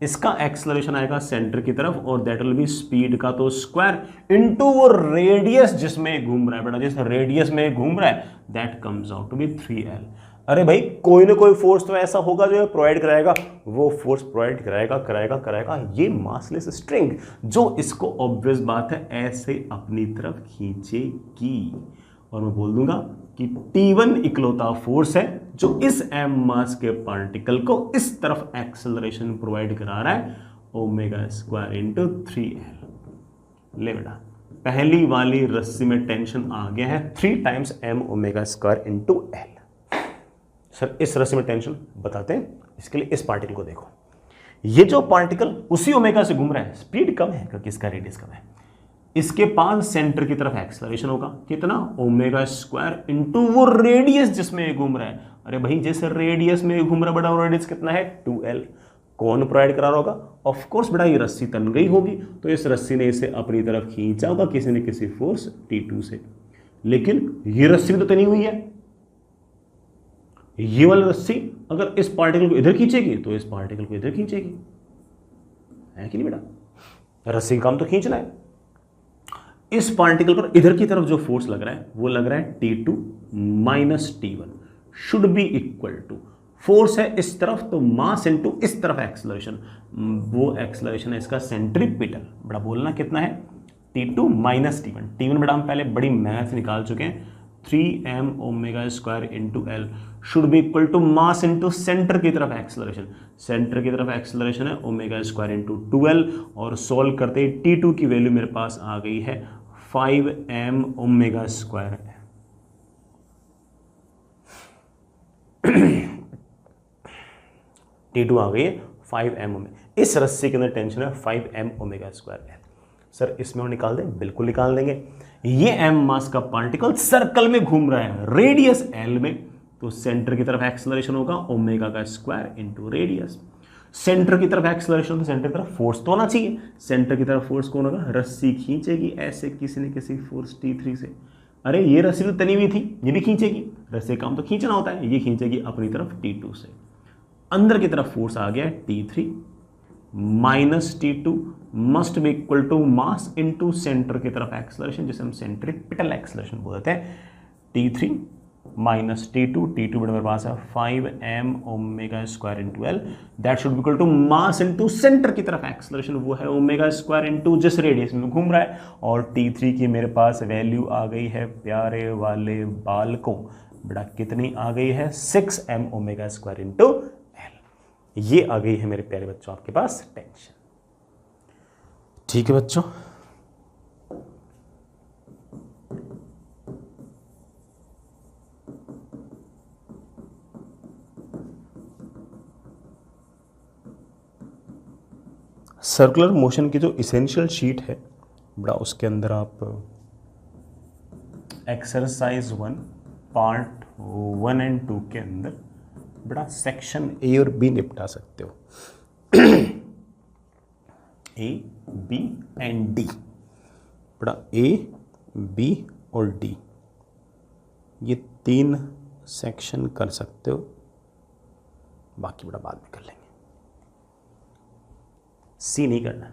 इसका एक्सेलरेशन आएगा सेंटर की तरफ और दैट विल बी स्पीड का तो स्क्वायर इनटू वो रेडियस जिसमें घूम रहा है बेटा, जिस रेडियस में घूम रहा है that comes out to be 3L। अरे भाई कोई ना कोई फोर्स तो ऐसा होगा जो प्रोवाइड कराएगा, वो फोर्स प्रोवाइड कराएगा ये मासलेस स्ट्रिंग, जो इसको ऑब्वियस बात है ऐसे अपनी तरफ खींचेगी। और मैं बोल दूंगा कि T1 इकलौता फोर्स है जो इस m मास के पार्टिकल को इस तरफ एक्सेलरेशन प्रोवाइड करा रहा है, ओमेगा स्क्वायर इंटू 3L। ले बेटा, पहली वाली रस्सी में टेंशन आ गया है 3 times m omega square into L। Sir इस रस्सी में टेंशन बताते हैं, इसके लिए इस पार्टिकल को देखो। ये जो पार्टिकल उसी ओमेगा से घूम रहा है, स्पीड कम है क्योंकि इसका रेडियस कम है, इसके पास सेंटर की तरफ एक्सेलरेशन होगा कितना, ओमेगा स्क्वायर इंटू वो रेडियस जिसमें घूम रहा है। अरे भाई जिस रेडियस में घूम रहा है बड़ा, रेडियस कितना है 2L। कौन प्रोवाइड करा रहा होगा, ऑफ कोर्स बेटा ये रस्सी तन गई होगी, तो इस रस्सी ने इसे अपनी तरफ खींचा होगा किसी न किसी फोर्स T2 से। लेकिन ये रस्सी तो तनी हुई है, ये वाली रस्सी अगर इस पार्टिकल को इधर खींचेगी तो इस पार्टिकल को इधर खींचेगी, है कि नहीं बेटा, रस्सी का काम तो खींचना है। इस पार्टिकल पर इधर की तरफ जो फोर्स लग रहा है वो लग रहा है T2 minus T1 should be equal to, force है इस तरफ तो मास इनटू इस तरफ एक्सेलरेशन, वो एक्सेलरेशन है इसका सेंट्रीपिटल। बड़ा बोलना कितना है T2 माइनस T1। T1 बेटा हम पहले बड़ी मैथ निकाल चुके हैं, 3m omega square into L should be equal to mass into centre की तरफ एक्सेलरेशन। सेंटर की तरफ एक्सेलरेशन है ओमेगा स्क्वायर इंटू 2l, और सोल्व करते ही T2 की वैल्यू मेरे पास आ गई है 5m ओमेगा स्क्वायर। T2 आ गई है 5m ओमेगा। इस रस्सी के अंदर टेंशन है 5m ओमेगा स्क्वायर है। सर इसमें और निकाल दें? बिल्कुल निकाल देंगे। ये m मास का पार्टिकल सर्कल में घूम रहा है रेडियस l में, तो सेंटर की तरफ एक्सेलरेशन होगा ओमेगा का स्क्वायर इंटू रेडियस। सेंटर की तरफ एक्सेलरेशन तो सेंटर की तरफ फोर्स तो होना चाहिए। सेंटर की तरफ फोर्स कौन होगा? रस्सी खींचेगी ऐसे किसी न किसी फोर्स T3 से। अरे ये रस्सी तो तनी हुई थी, ये भी खींचेगी। रस्सी काम तो खींचना होता है, ये खींचेगी अपनी तरफ T2 से। अंदर की तरफ फोर्स आ गया T3 minus T2 must be equal to mass into centre की तरफ एक्सेलरेशन, जिसे हम सेंट्रीपिटल एक्सेलरेशन बोलते हैं। T3 माइनस T2, T2 मेरे पास है 5m omega square into L, that should be equal to mass into centre की तरफ एक्सेलरेशन, वो है ओमेगा स्क्वायर इंटू जिस रेडियस में घूम रहा है। और T3 की मेरे पास वैल्यू आ गई है प्यारे वाले बालकों, बेटा कितनी आ गई है? 6m omega square into L. ये आ गई है मेरे प्यारे बच्चों आपके पास टेंशन। ठीक है बच्चों, सर्कुलर मोशन की जो इसेंशियल शीट है बड़ा, उसके अंदर आप एक्सरसाइज 1 पार्ट 1 एंड 2 के अंदर बड़ा सेक्शन ए और बी निपटा सकते हो। ए बी एंड डी, बड़ा ए बी और डी ये 3 सेक्शन कर सकते हो, बाकी बड़ा बाद में कर लेंगे। सी नहीं करना।